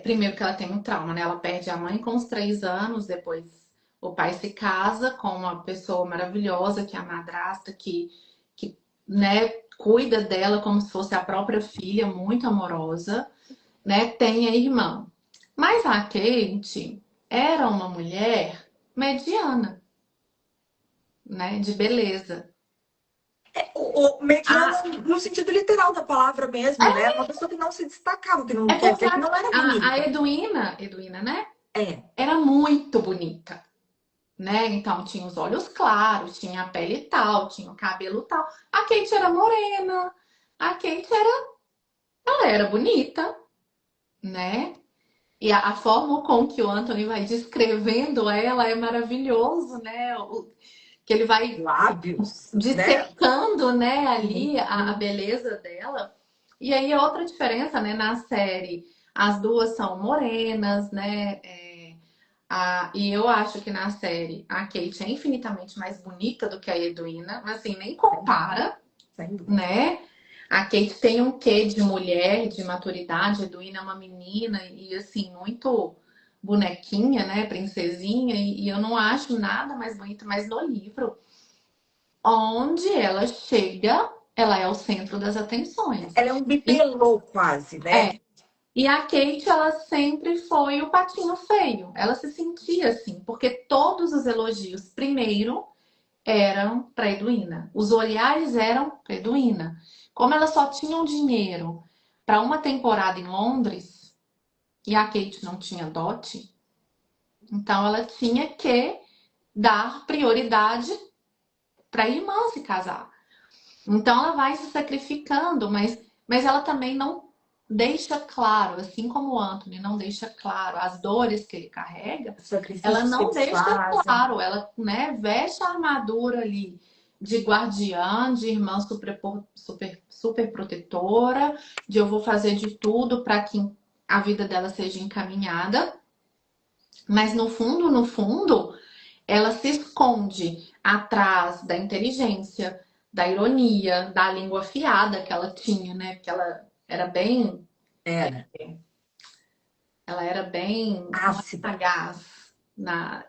primeiro que ela tem um trauma, né? Ela perde a mãe com os 3 anos, depois o pai se casa com uma pessoa maravilhosa, que é a madrasta, que né, cuida dela como se fosse a própria filha, muito amorosa, né? Tem a irmã. Mas a Kate era uma mulher mediana, né? De beleza. O mediana A, no sentido literal da palavra mesmo, né? Uma pessoa que não se destacava, que não é quer porque dizer que não era a bonita. Edwina, né? É, Era muito bonita, né? Então tinha os olhos claros, tinha a pele tal, tinha o cabelo tal. A Kate era morena, a Kate ela era bonita, né? E a forma com que o Anthony vai descrevendo ela é maravilhoso, né? Que ele vai lábios, né? dissecando, né, ali a Uhum. beleza dela. E aí outra diferença, né, na série, as duas são morenas, né? E eu acho que na série a Kate é infinitamente mais bonita do que a Edwina, mas assim, nem Sem dúvida, compara, sem dúvida. né? A Kate tem um quê de mulher, de maturidade, a Edwina é uma menina e assim, muito bonequinha, né, princesinha, e eu não acho nada mais bonito, mas no livro, onde ela chega, ela é o centro das atenções. Ela é um E, bibelô quase, é, né? e a Kate, ela sempre foi o patinho feio. Ela se sentia assim, porque todos os elogios, primeiro, eram para Edwina. Os olhares eram para Edwina. Como elas só tinham dinheiro para uma temporada em Londres e a Kate não tinha dote, então ela tinha que dar prioridade para a irmã se casar. Então ela vai se sacrificando, mas ela também não deixa claro, assim como o Anthony não deixa claro as dores que ele carrega, Os ela sacrifícios que não eles deixa fazem. claro, ela, né, veste a armadura ali de guardiã, de irmã super protetora, de eu vou fazer de tudo para que a vida dela seja encaminhada, mas no fundo, ela se esconde atrás da inteligência, da ironia, da língua afiada que ela tinha, né? Porque Era ela era bem, não é ácida. sagaz,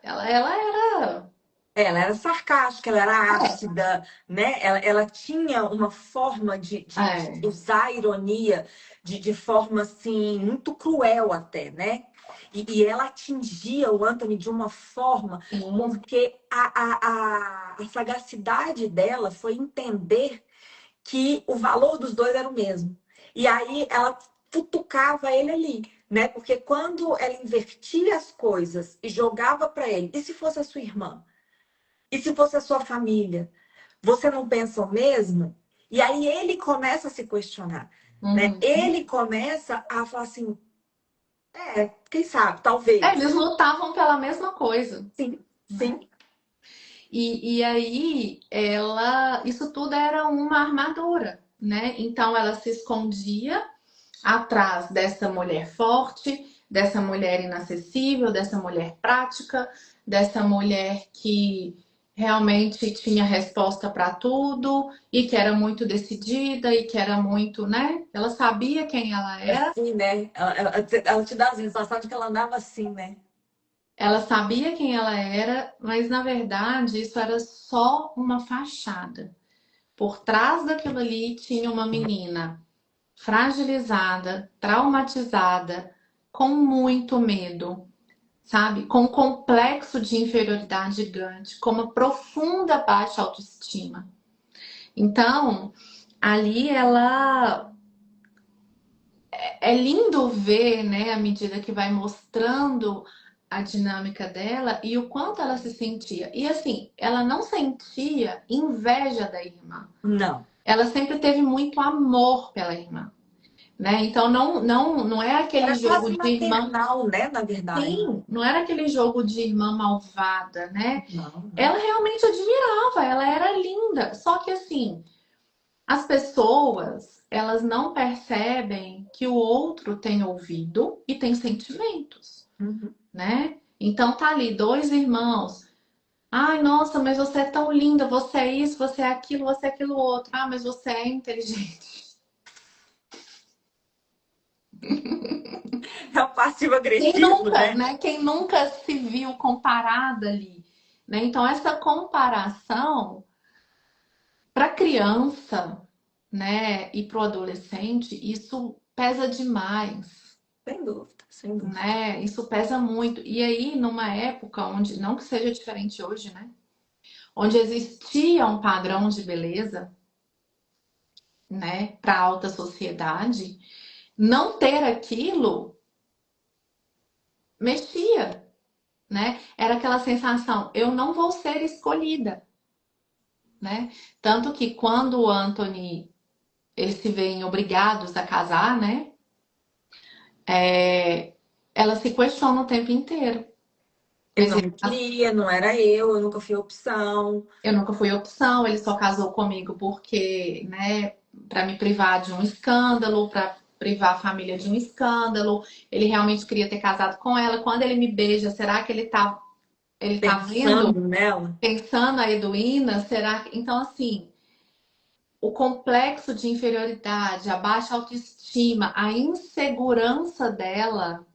ela era, Ela era sarcástica, ela era ácida, né? Ela tinha uma forma de é, usar a ironia de forma assim muito cruel até, né? E ela atingia o Anthony de uma forma sim, porque a sagacidade dela foi entender que o valor dos dois era o mesmo. E aí ela futucava ele ali, né? Porque quando ela invertia as coisas e jogava para ele, e se fosse a sua irmã? E se fosse a sua família? Você não pensa o mesmo? E aí ele começa a se questionar, né? Uhum. Ele começa a falar assim, quem sabe, É, talvez. eles lutavam pela mesma coisa, Sim, né? sim. E aí, isso tudo era uma armadura, né? Então ela se escondia atrás dessa mulher forte, dessa mulher inacessível, dessa mulher prática, dessa mulher que realmente tinha resposta para tudo e que era muito decidida e que era muito, né? Ela sabia quem ela era, Assim, né? Ela te dá a sensação de que ela andava assim, né? ela sabia quem ela era, mas na verdade isso era só uma fachada. Por trás daquilo ali tinha uma menina fragilizada, traumatizada, com muito medo, sabe? Com um complexo de inferioridade gigante, com uma profunda baixa autoestima. Então, ali ela é lindo ver, né, à medida que vai mostrando a dinâmica dela e o quanto ela se sentia. E assim, ela não sentia inveja da irmã. Não. Ela sempre teve muito amor pela irmã. Né? Então não é aquele Era jogo quase de irmã. maternal, né? Na verdade. Sim, não era aquele jogo de irmã malvada, né? Não, não. Ela realmente admirava, ela era linda. Só que assim, as pessoas, elas não percebem que o outro tem ouvido e tem sentimentos, Uhum. né? Então tá ali dois irmãos. Ai, nossa, mas você é tão linda, você é isso, você é aquilo outro. Ah, mas você é inteligente. É o Quem passivo-agressivo, nunca, né? né? Quem nunca se viu comparada ali, né? Então essa comparação para criança, né, e para o adolescente, isso pesa demais, Sem dúvida, sem dúvida. né? Isso pesa muito. E aí numa época onde não que seja diferente hoje, né? Onde existia um padrão de beleza, né, para a alta sociedade, não ter aquilo mexia, né? Era aquela sensação, eu não vou ser escolhida, né? Tanto que quando o Anthony eles se veem obrigados a casar, né? É, ela se questiona o tempo inteiro. Eu Mas não queria, não era eu nunca fui opção. eu nunca fui opção, ele só casou comigo porque, né, para me privar de um escândalo, para privar a família de um escândalo. Ele realmente queria ter casado com ela. Quando ele me beija, será que ele tá vendo, Pensando nela. pensando a Edwina? Será que... Então assim, o complexo de inferioridade, a baixa autoestima, a insegurança dela,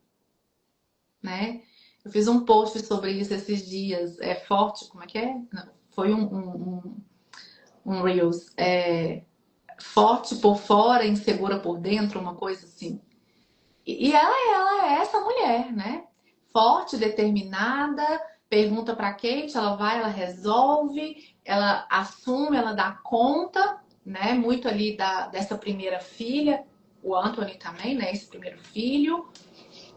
né? Eu fiz um post sobre isso esses dias. É forte, como é que é? Não, foi um Reels. Forte por fora, insegura por dentro, uma coisa assim. E ela é essa mulher, né? Forte, determinada, pergunta pra Kate, ela vai, ela resolve, ela assume, ela dá conta, né? Muito ali dessa primeira filha, o Anthony também, né? Esse primeiro filho.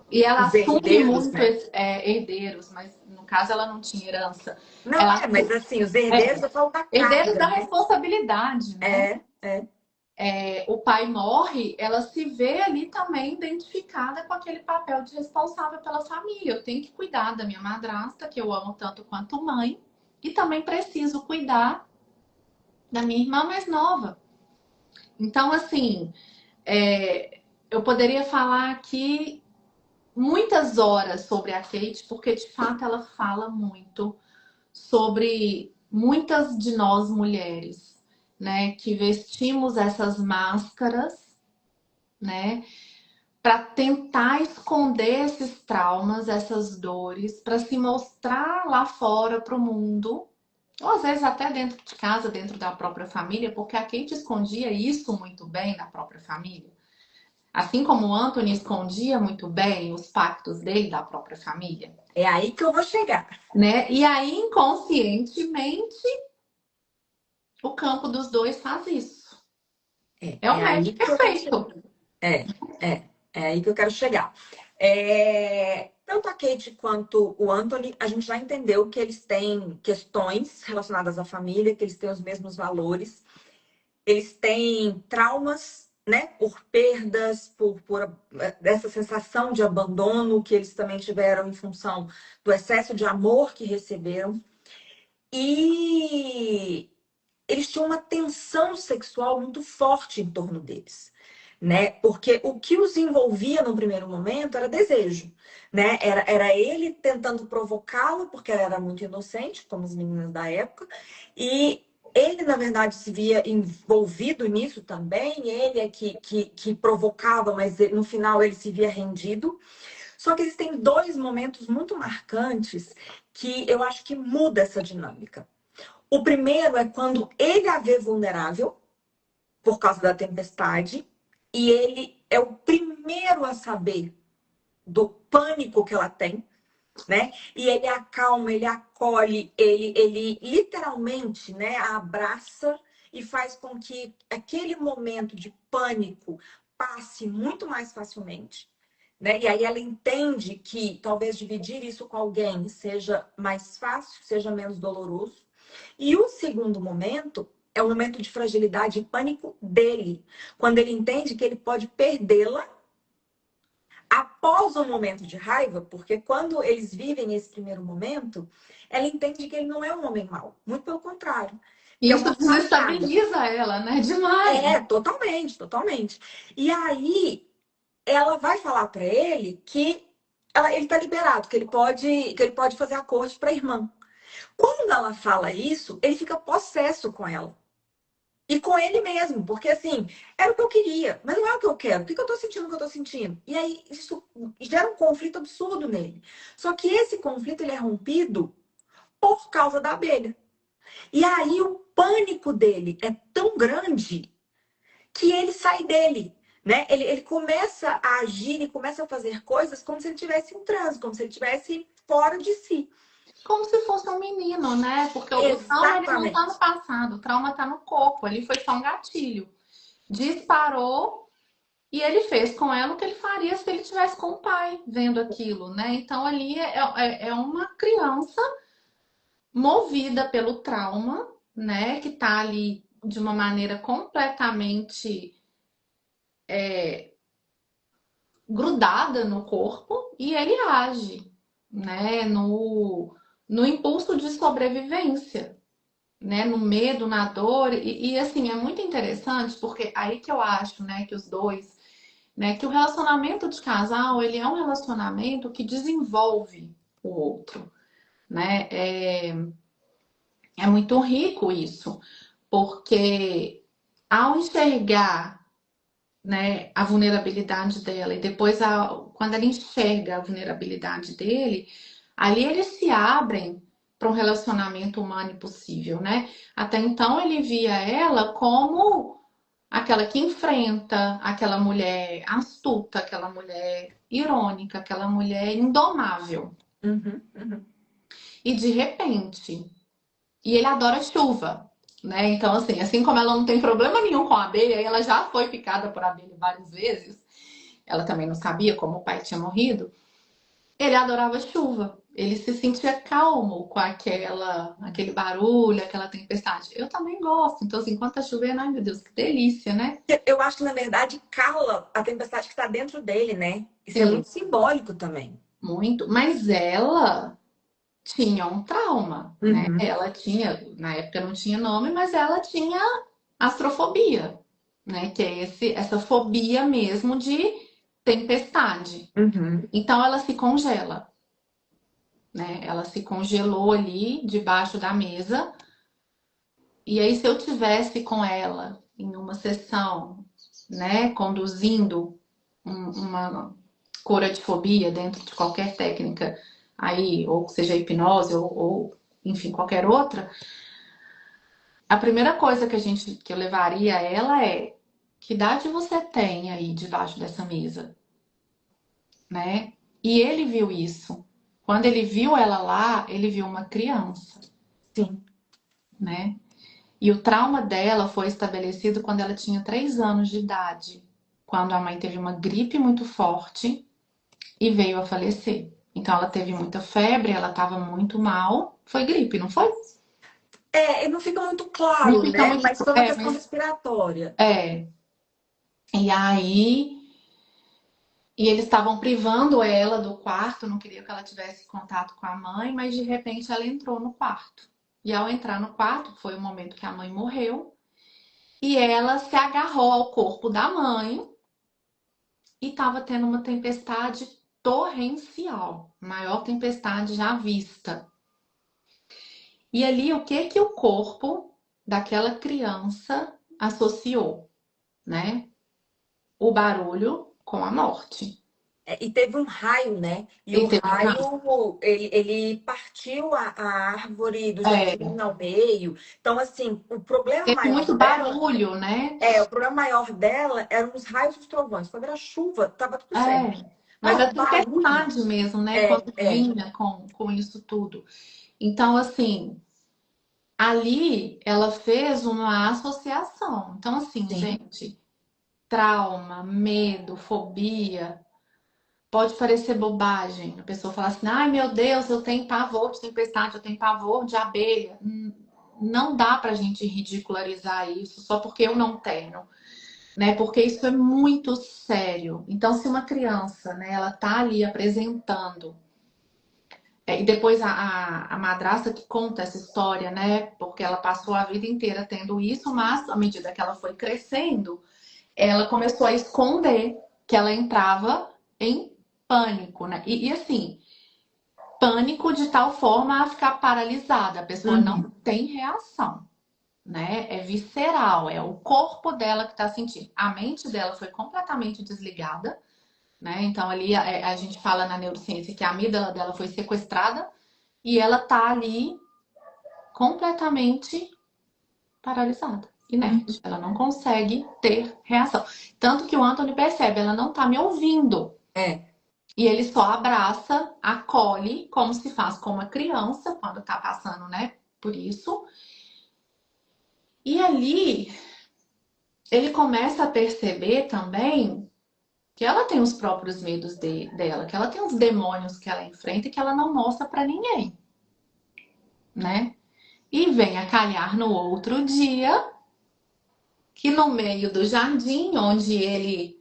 E ela Os assume herdeiros, muito né? herdeiros, mas no caso ela não tinha herança. Não Ela é, mas assim, os é, herdeiros eu falo da herdeiros carga, da né? responsabilidade, né? É. O pai morre, ela se vê ali também identificada com aquele papel de responsável pela família. Eu tenho que cuidar da minha madrasta, que eu amo tanto quanto mãe, e também preciso cuidar da minha irmã mais nova. Então, assim, eu poderia falar aqui muitas horas sobre a Kate, porque de fato ela fala muito sobre muitas de nós mulheres, né, que vestimos essas máscaras, né, para tentar esconder esses traumas, essas dores, para se mostrar lá fora para o mundo, ou às vezes até dentro de casa, dentro da própria família, porque a Kate escondia isso muito bem na própria família. Assim como o Anthony escondia muito bem os pactos dele da própria família, É aí que eu vou chegar. né? E aí, inconscientemente, o campo dos dois faz isso. É É um match aí que eu vou chegar. perfeito. É, é aí que eu quero chegar. Tanto a Kate quanto o Anthony, a gente já entendeu que eles têm questões relacionadas à família, que eles têm os mesmos valores, eles têm traumas, né, por perdas, por essa sensação de abandono que eles também tiveram em função do excesso de amor que receberam. E eles tinham uma tensão sexual muito forte em torno deles, né? Porque o que os envolvia no primeiro momento era desejo, né? Era ele tentando provocá-la, porque ela era muito inocente, como as meninas da época, e ele, na verdade, se via envolvido nisso também, ele é que provocava, mas no final ele se via rendido. Só que existem dois momentos muito marcantes que eu acho que muda essa dinâmica. O primeiro é quando ele a vê vulnerável por causa da tempestade e ele é o primeiro a saber do pânico que ela tem, né? E ele acalma, ele acolhe, ele literalmente, né, a abraça e faz com que aquele momento de pânico passe muito mais facilmente. Né? E aí ela entende que talvez dividir isso com alguém seja mais fácil, seja menos doloroso. E o segundo momento é o momento de fragilidade e pânico dele, quando ele entende que ele pode perdê-la após o momento de raiva, porque quando eles vivem esse primeiro momento, ela entende que ele não é um homem mau, muito pelo contrário, que E é isso uma facada. desestabiliza ela, né? Demais. Totalmente, totalmente. E aí ela vai falar para ele que ele está liberado, que ele pode fazer a corte para a irmã. Quando ela fala isso, ele fica possesso com ela. E com ele mesmo, porque assim, era o que eu queria, mas não é o que eu quero. O que eu tô sentindo o que eu tô sentindo? E aí isso gera um conflito absurdo nele. Só que esse conflito ele é rompido por causa da abelha. E aí o pânico dele é tão grande que ele sai dele. Né? Ele começa a agir e começa a fazer coisas como se ele tivesse em transe, como se ele tivesse fora de si. Como se fosse um menino, né? Porque o trauma ele não tá no Exatamente. passado, o trauma tá no corpo. Ali foi só um gatilho. Disparou e ele fez com ela o que ele faria se ele tivesse com o pai vendo aquilo, né? Então ali é uma criança movida pelo trauma, né? Que tá ali de uma maneira completamente grudada no corpo e ele age, né? No impulso de sobrevivência, né? No medo, na dor. E assim, é muito interessante porque aí que eu acho, né, que os dois, né, que o relacionamento de casal, ele é um relacionamento que desenvolve o outro, né? É muito rico isso, porque ao enxergar, né, a vulnerabilidade dela e depois quando ela enxerga a vulnerabilidade dele, ali eles se abrem para um relacionamento humano e possível, né? Até então ele via ela como aquela que enfrenta, aquela mulher astuta, aquela mulher irônica, aquela mulher indomável. Uhum, uhum. E de repente, e ele adora chuva, né? Então, assim como ela não tem problema nenhum com a abelha, e ela já foi picada por abelha várias vezes, ela também não sabia como o pai tinha morrido, ele adorava chuva. Ele se sentia calmo com aquele barulho, aquela tempestade. Eu também gosto. Então, assim, enquanto tá chovendo, ai meu Deus, que delícia, né? Eu acho que, na verdade, cala a tempestade que está dentro dele, né? Isso é Sim, muito simbólico também. muito. Mas ela tinha um trauma, né? Uhum, Ela tinha, na época não tinha nome, mas ela tinha astrofobia, né? Que é essa fobia mesmo de tempestade. uhum. Então ela se congela, né? Ela se congelou ali debaixo da mesa. E aí, se eu tivesse com ela em uma sessão, né, conduzindo uma cura de fobia dentro de qualquer técnica aí, ou seja hipnose ou enfim, qualquer outra, a primeira coisa que eu levaria a ela é que idade você tem aí debaixo dessa mesa, né? E ele viu isso. Quando ele viu ela lá, ele viu uma criança, Sim. né? E o trauma dela foi estabelecido quando ela tinha 3 anos de idade, quando a mãe teve uma gripe muito forte e veio a falecer. Então ela teve muita febre, ela estava muito mal. Foi gripe, não foi? É, e não fica muito Não claro, fica né? muito. Mas foi uma questão respiratória. É. E aí. E eles estavam privando ela do quarto, não queria que ela tivesse contato com a mãe, mas de repente ela entrou no quarto. E ao entrar no quarto, foi o momento que a mãe morreu, e ela se agarrou ao corpo da mãe e estava tendo uma tempestade torrencial, maior tempestade já vista. E ali o que que o corpo daquela criança associou, né? O barulho com a morte. É, e teve um raio, né? E E o teve um raio, ele partiu a árvore do é, jardim ao meio. Então, assim, o problema teve maior muito dela, barulho, né? o problema maior dela eram os raios dos trovões. Quando era chuva, tava tudo certo. É, mas Mas a o barulho, tempestade mesmo, né? é, Quando é, vinha com isso tudo. Então, assim, ali ela fez uma associação. Então, assim, sim, gente, trauma, medo, fobia, pode parecer bobagem. A pessoa fala assim, ai meu Deus, eu tenho pavor de tempestade, eu tenho pavor de abelha. Não dá pra gente ridicularizar isso só porque eu não tenho. Né? Porque isso é muito sério. Então, se uma criança, né, ela tá ali apresentando, e depois a madrasta que conta essa história, né, porque ela passou a vida inteira tendo isso, mas à medida que ela foi crescendo, ela começou a esconder que ela entrava em pânico, né? E assim, pânico de tal forma a ficar paralisada, a pessoa não uhum, tem reação. Né? É visceral, é o corpo dela que está sentindo. A mente dela foi completamente desligada, né? Então ali a gente fala na neurociência que a amígdala dela foi sequestrada e ela tá ali completamente paralisada, inerte. uhum. Ela não consegue ter reação. Tanto que o Anthony percebe, ela não tá me ouvindo. É, E ele só abraça, acolhe, como se faz com uma criança quando tá passando, né, por isso. E ali ele começa a perceber também que ela tem os próprios medos dela, que ela tem os demônios que ela enfrenta e que ela não mostra pra ninguém, né? E vem a calhar no outro dia que no meio do jardim, onde ele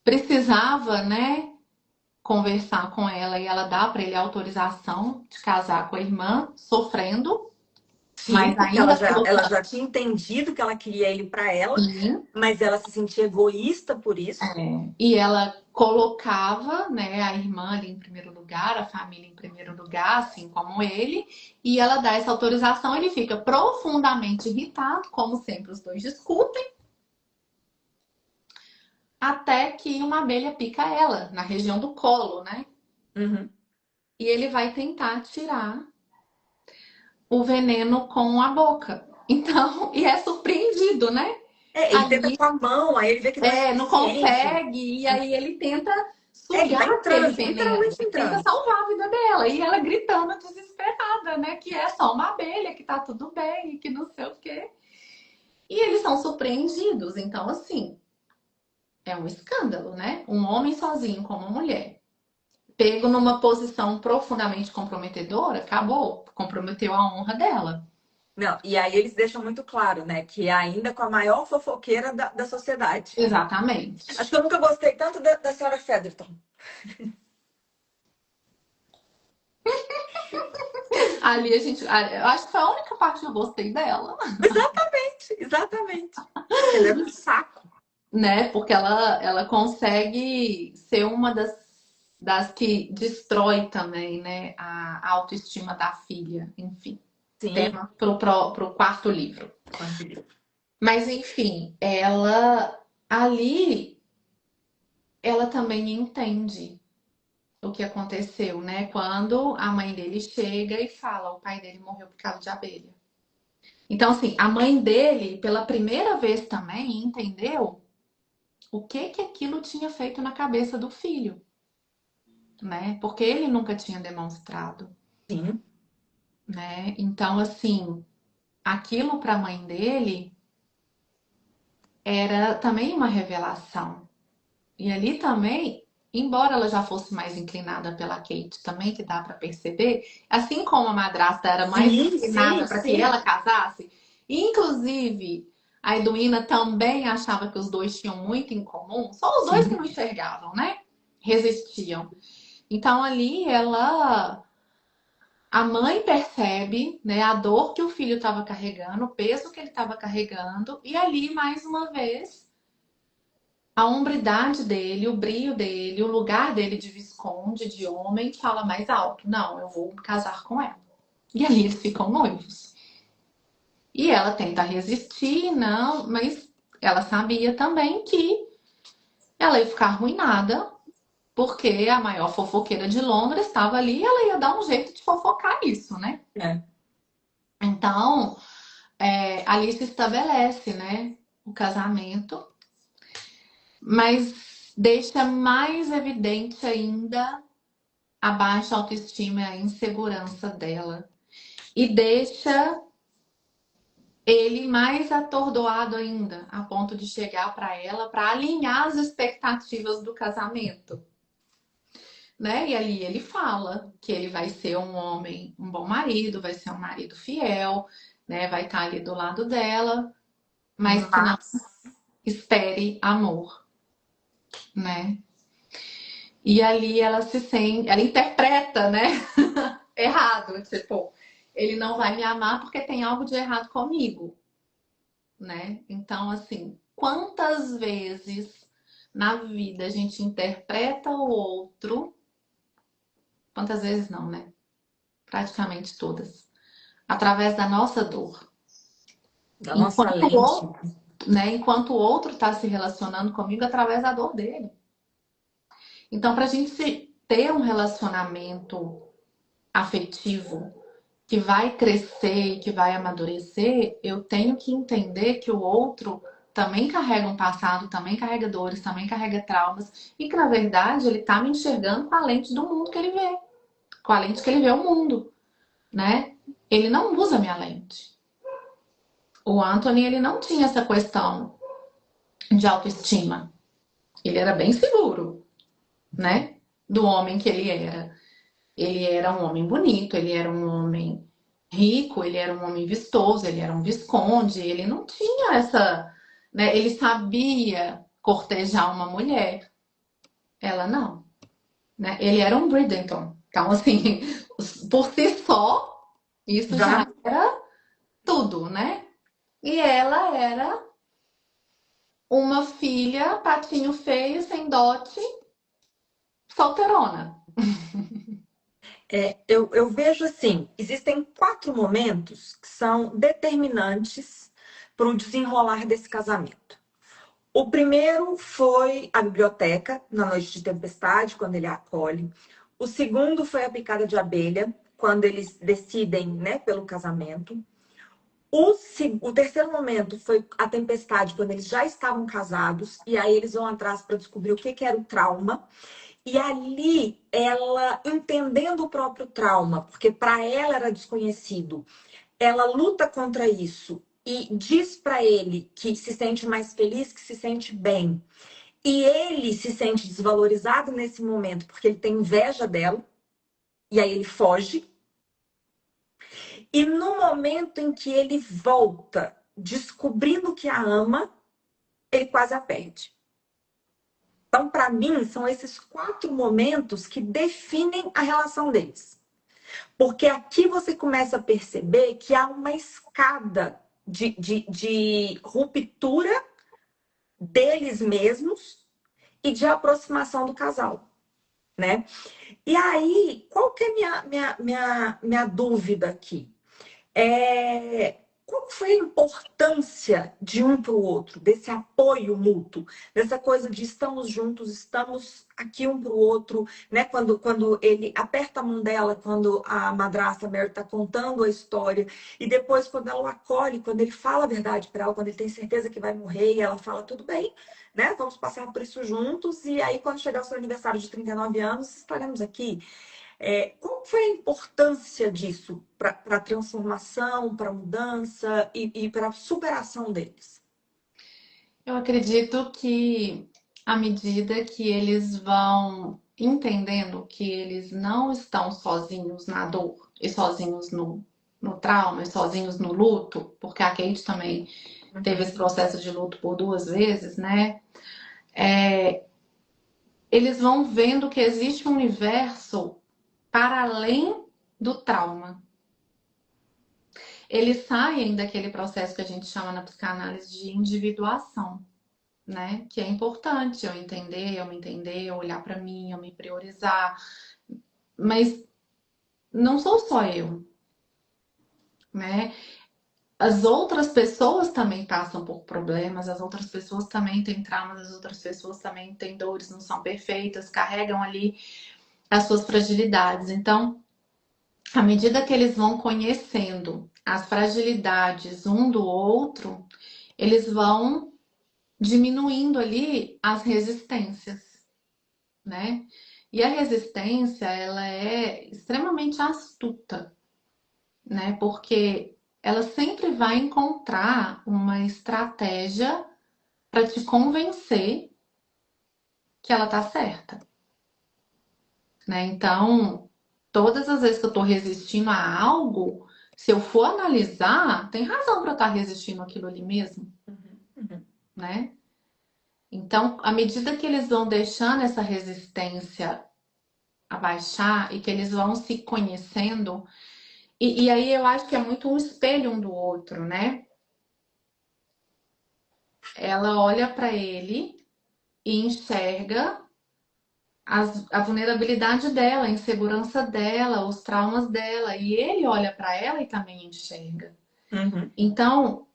precisava, né, conversar com ela e ela dá para ele a autorização de casar com a irmã, sofrendo, sim, mas porque ainda ela colocando já tinha entendido que ela queria ele para ela, sim. mas ela se sentia egoísta por isso. E ela colocava, né, a irmã ali em primeiro lugar, a família em primeiro lugar, assim como ele, e ela dá essa autorização, ele fica profundamente irritado, como sempre os dois discutem, até que uma abelha pica ela, na região do colo, né? Uhum. E ele vai tentar tirar o veneno com a boca. Então, e é surpreendido, né? É, ele tenta Ali com a mão, aí ele vê que não é não suficiente. consegue, e aí ele tenta É que sugar vai aquele entrando, veneno, literalmente e tenta entrando. salvar a vida dela. E ela gritando desesperada, né? Que é só uma abelha, que tá tudo bem, e que não sei o quê. E eles são surpreendidos. Então, assim, é um escândalo, né? Um homem sozinho com uma mulher, pego numa posição profundamente comprometedora, acabou, comprometeu a honra dela. Não, e aí eles deixam muito claro, né, que é ainda com a maior fofoqueira da sociedade. Acho Exatamente. que eu nunca gostei tanto da senhora Featherton. Ali a gente. Eu acho que foi a única parte que eu gostei dela. Exatamente, exatamente. Ele era um saco. Né? Porque ela consegue ser uma das que destrói também, né? A autoestima da filha, enfim. Sim, Tema pro quarto livro. quanto livro. Mas, enfim, ela ali, ela também entende o que aconteceu, né? Quando a mãe dele chega e fala, o pai dele morreu por causa de abelha. Então, assim, a mãe dele, pela primeira vez também, entendeu o que que aquilo tinha feito na cabeça do filho. Né? Porque ele nunca tinha demonstrado, Sim, né? Então, assim, aquilo para a mãe dele era também uma revelação. E ali também, embora ela já fosse mais inclinada pela Kate também, que dá pra perceber, assim como a madrasta era mais Sim, inclinada sim, para que sim. ela casasse, inclusive a Edwina também achava que os dois tinham muito em comum, só os dois que Sim. não enxergavam, né? Resistiam. Então ali ela, a mãe percebe, né, a dor que o filho estava carregando, o peso que ele estava carregando, e ali mais uma vez a hombridade dele, o brilho dele, o lugar dele de visconde, de homem, fala mais alto. Não, eu vou casar com ela. E ali eles ficam noivos. E ela tenta resistir, não, mas ela sabia também que ela ia ficar arruinada, porque a maior fofoqueira de Londres estava ali e ela ia dar um jeito de fofocar isso, né? É. Então, ali se estabelece, né, o casamento, mas deixa mais evidente ainda a baixa autoestima e a insegurança dela. E deixa ele mais atordoado ainda, a ponto de chegar para ela para alinhar as expectativas do casamento, né? E ali ele fala que ele vai ser um homem, um bom marido, vai ser um marido fiel, né? Vai estar ali do lado dela, mas que não Mas, espere amor, né? E ali ela se sente, ela interpreta, né? Errado, tipo, ele não vai me amar porque tem algo de errado comigo, né? Então, assim, quantas vezes na vida a gente interpreta o outro, quantas vezes não, né? Praticamente todas, através da nossa dor. da nossa Enquanto o lente. outro, né? Enquanto o outro está se relacionando comigo através da dor dele. Então, para a gente ter um relacionamento afetivo que vai crescer e que vai amadurecer, eu tenho que entender que o outro também carrega um passado, também carrega dores, também carrega traumas e que na verdade ele tá me enxergando com a lente do mundo que ele vê, com a lente que ele vê o mundo, né? Ele não usa minha lente. O Anthony, ele não tinha essa questão de autoestima. Ele era bem seguro, né? Do homem que ele era. Ele era um homem bonito, ele era um homem rico, ele era um homem vistoso, ele era um visconde, ele não tinha essa, né? Ele sabia cortejar uma mulher, ela não, né? Ele era um Bridgerton. Então, assim, por si só, isso já Já, era tudo, né? E ela era uma filha patinho feio, sem dote, solteirona. eu vejo assim, existem 4 momentos que são determinantes para o desenrolar desse casamento. O primeiro foi a biblioteca, na noite de tempestade, quando ele a acolhe. O segundo foi a picada de abelha, quando eles decidem, né, pelo casamento. O terceiro momento foi a tempestade, quando eles já estavam casados, e aí eles vão atrás para descobrir o que era o trauma. E ali, ela entendendo o próprio trauma, porque para ela era desconhecido, ela luta contra isso e diz para ele que se sente mais feliz, que se sente bem. E ele se sente desvalorizado nesse momento, porque ele tem inveja dela, e aí ele foge. E no momento em que ele volta, descobrindo que a ama, ele quase a perde. Então, para mim, são esses 4 momentos que definem a relação deles. Porque aqui você começa a perceber que há uma escada de ruptura deles mesmos e de aproximação do casal, né? E aí, qual que é a minha dúvida aqui? Qual foi a importância de um para o outro, desse apoio mútuo, dessa coisa de estamos juntos, estamos aqui um para o outro, né? Quando ele aperta a mão dela, quando a madrasta Mary está contando a história, e depois quando ela o acolhe, quando ele fala a verdade para ela, quando ele tem certeza que vai morrer, e ela fala, tudo bem, né? Vamos passar por isso juntos, e aí quando chegar o seu aniversário de 39 anos, estaremos aqui. Qual foi a importância disso para a transformação, para a mudança e para a superação deles? Eu acredito que À medida que eles vão entendendo que eles não estão sozinhos na dor e sozinhos no trauma e sozinhos no luto, porque a Kate também teve esse processo de luto por 2 vezes, né? Eles vão vendo que existe um universo para além do trauma. Eles saem daquele processo que a gente chama na psicanálise de individuação, né? Que é importante eu me entender, eu olhar para mim, eu me priorizar. Mas não sou só eu, né? As outras pessoas também passam por problemas, as outras pessoas também têm traumas, as outras pessoas também têm dores, não são perfeitas, carregam ali as suas fragilidades. Então, à medida que eles vão conhecendo as fragilidades um do outro, eles vão diminuindo ali as resistências, né? E a resistência, ela é extremamente astuta, né? Porque ela sempre vai encontrar uma estratégia para te convencer que ela tá certa, né? Então, todas as vezes que eu tô resistindo a algo, se eu for analisar, tem razão para eu estar resistindo àquilo ali mesmo, né? Então, à medida que eles vão deixando essa resistência abaixar e que eles vão se conhecendo, e aí eu acho que é muito um espelho um do outro, né? Ela olha para ele e enxerga a vulnerabilidade dela, a insegurança dela, os traumas dela, e ele olha para ela e também enxerga. Uhum. Então,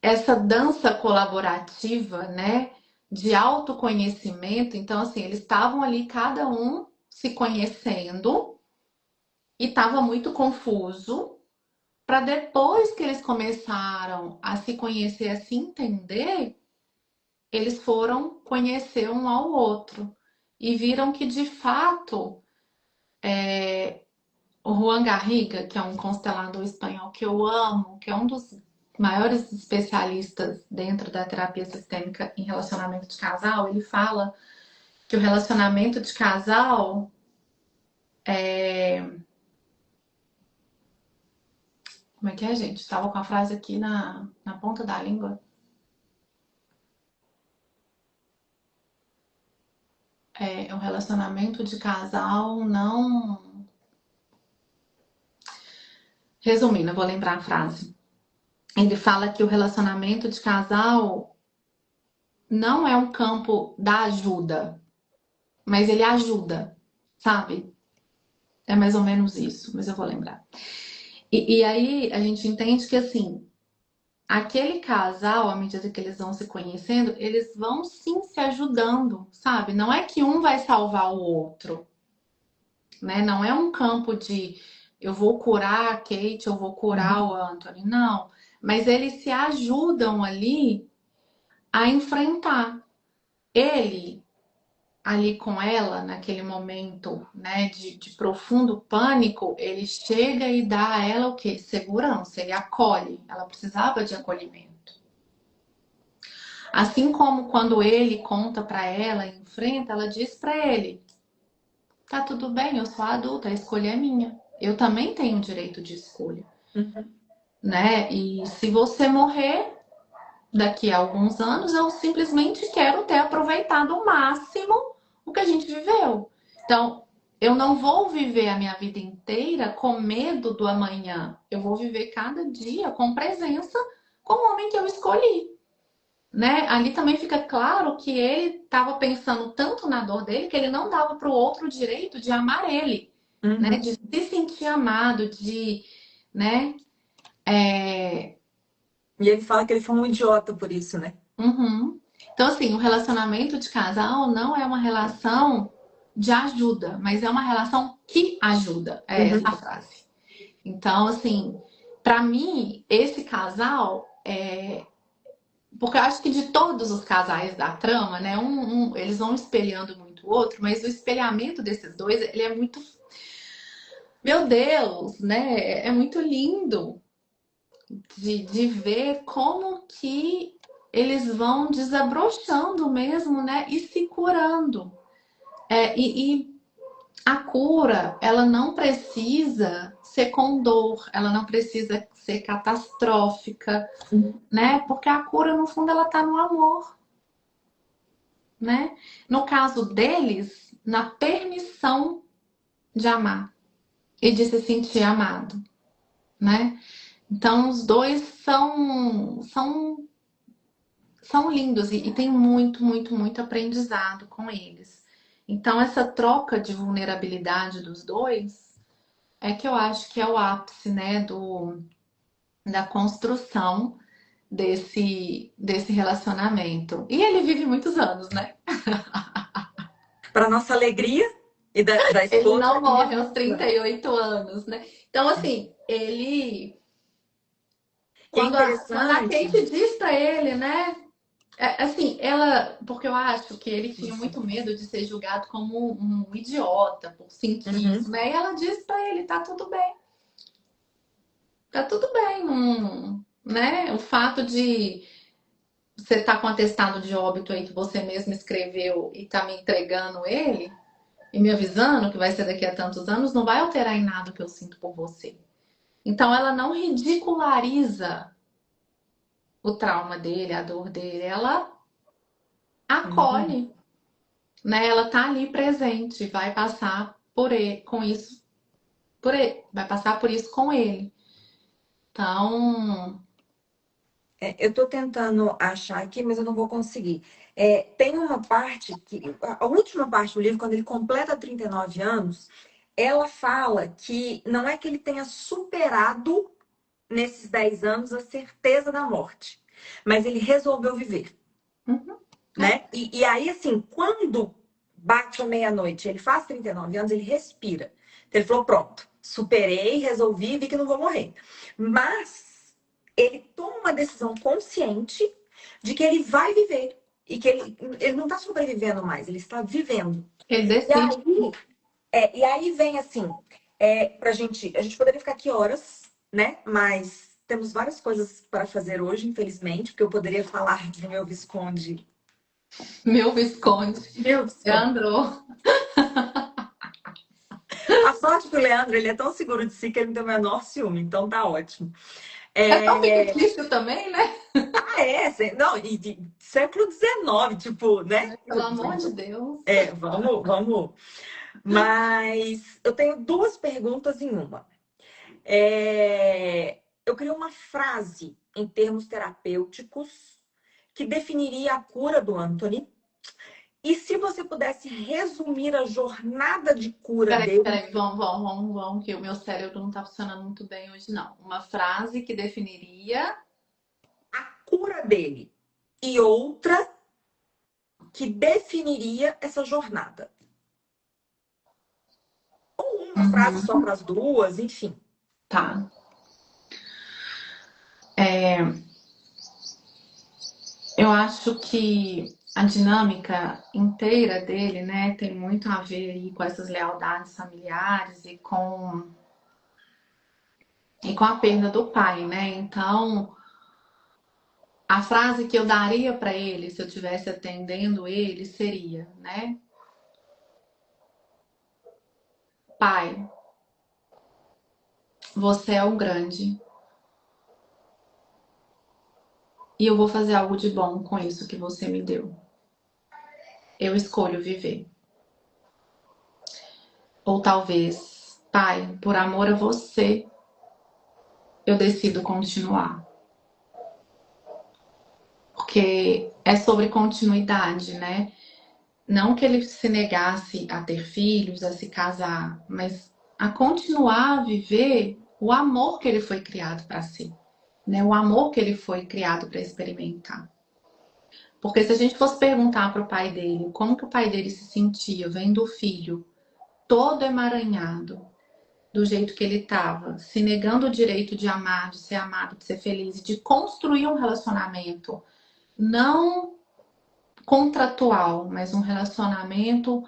essa dança colaborativa, né, de autoconhecimento, então assim, eles estavam ali cada um se conhecendo e estava muito confuso, para depois que eles começaram a se conhecer, a se entender, eles foram conhecer um ao outro e viram que de fato o Juan Garriga, que é um constelador espanhol que eu amo, que é um dos maiores especialistas dentro da terapia sistêmica em relacionamento de casal, ele fala que o relacionamento de casal como é que é, gente? Estava com a frase aqui na ponta da língua. Um relacionamento de casal não. Resumindo, eu vou lembrar a frase. Ele fala que o relacionamento de casal não é um campo da ajuda, mas ele ajuda, sabe? É mais ou menos isso, mas eu vou lembrar. E aí a gente entende que assim, aquele casal, à medida que eles vão se conhecendo, eles vão sim se ajudando, sabe? Não é que um vai salvar o outro, né? Não é um campo de eu vou curar a Kate, eu vou curar o Anthony, não. Mas eles se ajudam ali a enfrentar. Ele ali com ela, naquele momento, né, de profundo pânico, ele chega e dá a ela o quê? Segurança, ele acolhe. Ela precisava de acolhimento. Assim como quando ele conta para ela, enfrenta, ela diz para ele: tá tudo bem, eu sou adulta, a escolha é minha. Eu também tenho direito de escolha, né? E se você morrer daqui a alguns anos, eu simplesmente quero ter aproveitado o máximo o que a gente viveu. Então, eu não vou viver a minha vida inteira com medo do amanhã. Eu vou viver cada dia com presença com o homem que eu escolhi, né? Ali também fica claro que ele estava pensando tanto na dor dele que ele não dava para o outro o direito de amar ele, né? De se sentir amado, de, né? E ele fala que ele foi um idiota por isso, né? Uhum. Então, assim, o relacionamento de casal não é uma relação de ajuda, mas é uma relação que ajuda. É essa a frase. Então, assim, para mim, esse casal é. Porque eu acho que de todos os casais da trama, né, eles vão espelhando muito o outro, mas o espelhamento desses dois, ele é muito, meu Deus, né, é muito lindo de ver como que eles vão desabrochando mesmo, né? E se curando. E a cura, ela não precisa ser com dor, ela não precisa ser catastrófica, né? Porque a cura, no fundo, ela tá no amor, né? No caso deles, na permissão de amar e de se sentir amado, né? Então, os dois são lindos e tem muito, muito, muito aprendizado com eles. Então, essa troca de vulnerabilidade dos dois é que eu acho que é o ápice, né, da construção desse relacionamento. E ele vive muitos anos, né? Para nossa alegria e da Ele esposa, não ele morre vive aos muitos trinta e anos. oito anos, né? Então, assim, ele. E é Quando a interessante Kate diz pra ele, né? Assim, ela. Porque eu acho que ele tinha isso. muito medo de ser julgado como um idiota por sentir isso, Uhum, né? E ela diz pra ele: tá tudo bem, tá tudo bem. Né? O fato de você tá com um atestado de óbito aí que você mesmo escreveu e tá me entregando ele e me avisando que vai ser daqui a tantos anos, não vai alterar em nada o que eu sinto por você. Então ela não ridiculariza o trauma dele, a dor dele, ela uhum. acolhe, né? Ela tá ali presente, vai passar por ele, com isso, por ele, vai passar por isso com ele. Então, Eu estou tentando achar aqui, mas eu não vou conseguir. Tem uma parte que, a última parte do livro, quando ele completa 39 anos, ela fala que não é que ele tenha superado nesses 10 anos a certeza da morte, mas ele resolveu viver, uhum, é, né? E aí, assim, quando bate a meia-noite, ele faz 39 anos, ele respira. Então, ele falou: pronto, superei, resolvi, vi que não vou morrer. Mas ele toma uma decisão consciente de que ele vai viver. E que ele não está sobrevivendo mais, ele está vivendo. ele E decide. aí, vem assim, a gente poderia ficar aqui horas, né? Mas temos várias coisas para fazer hoje, infelizmente, porque eu poderia falar do meu Visconde. Meu Visconde, Meu Visconde. Leandro. A sorte que o Leandro, ele é tão seguro de si que ele não tem o menor ciúme, então tá ótimo. É tão É... fictício também, né? Não, e de século XIX, tipo, né? Pelo amor de Deus. Vamos. Mas eu tenho duas perguntas em uma. Eu queria uma frase em termos terapêuticos que definiria a cura do Anthony. E se você pudesse resumir a jornada de cura dele, Peraí, vamos, que o meu cérebro não tá funcionando muito bem hoje, não. Uma frase que definiria. a cura dele, e outra que definiria essa jornada. Ou uma frase só Uhum. para as duas, enfim. Tá. Eu acho que a dinâmica inteira dele, né, tem muito a ver aí com essas lealdades familiares e com a perda do pai, né? Então, a frase que eu daria para ele, se eu estivesse atendendo ele, seria, né? Pai, você é o grande e eu vou fazer algo de bom com isso que você me deu. Eu escolho viver. Ou talvez, pai, por amor a você, eu decido continuar. Porque é sobre continuidade, né? Não que ele se negasse a ter filhos, a se casar, mas a continuar a viver o amor que ele foi criado para si, né? O amor que ele foi criado para experimentar. Porque se a gente fosse perguntar para o pai dele como que o pai dele se sentia vendo o filho todo emaranhado, do jeito que ele estava, se negando o direito de amar, de ser amado, de ser feliz, de construir um relacionamento não contratual, mas um relacionamento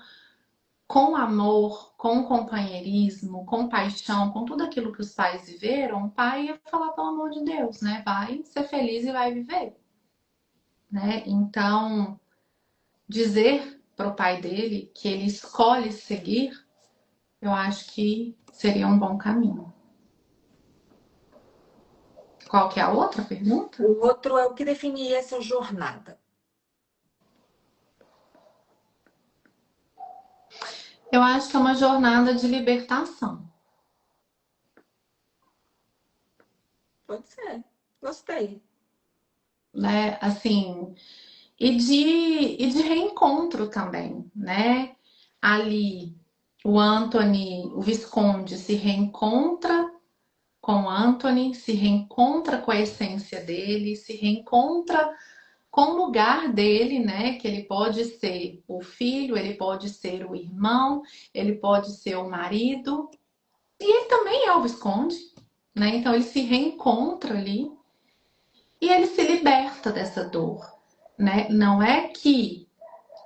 com amor, com companheirismo, com paixão, com tudo aquilo que os pais viveram, o pai ia falar pelo amor de Deus, né? Vai ser feliz e vai viver. né? Então, dizer para o pai dele que ele escolhe seguir, eu acho que seria um bom caminho. Qual que é a outra pergunta? O outro é o que definia essa jornada. Eu acho que é uma jornada de libertação, Pode ser. Gostei. né? Assim, e de reencontro também, né? Ali, o Anthony, o Visconde, se reencontra com o Anthony, se reencontra com a essência dele, se reencontra com o lugar dele, né? Que ele pode ser o filho, ele pode ser o irmão, ele pode ser o marido, e ele também é o Visconde, né? Então ele se reencontra ali e ele se liberta dessa dor, né? Não é que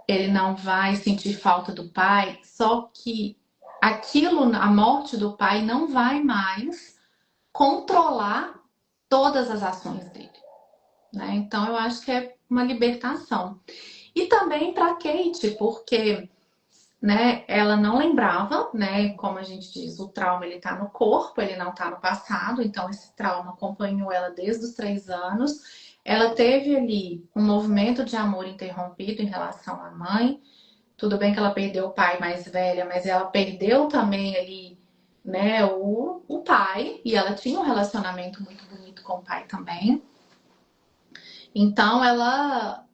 ele não vai sentir falta do pai, só que aquilo, a morte do pai, não vai mais controlar todas as ações dele, né? Então eu acho que é uma libertação. E também para Kate, porque, né, ela não lembrava, né, como a gente diz, o trauma ele tá no corpo, ele não tá no passado, então esse trauma acompanhou ela desde os 3 anos. Ela teve ali um movimento de amor interrompido em relação à mãe. Tudo bem que ela perdeu o pai mais velha, mas ela perdeu também ali, né, o pai, e ela tinha um relacionamento muito bonito com o pai também. Então ela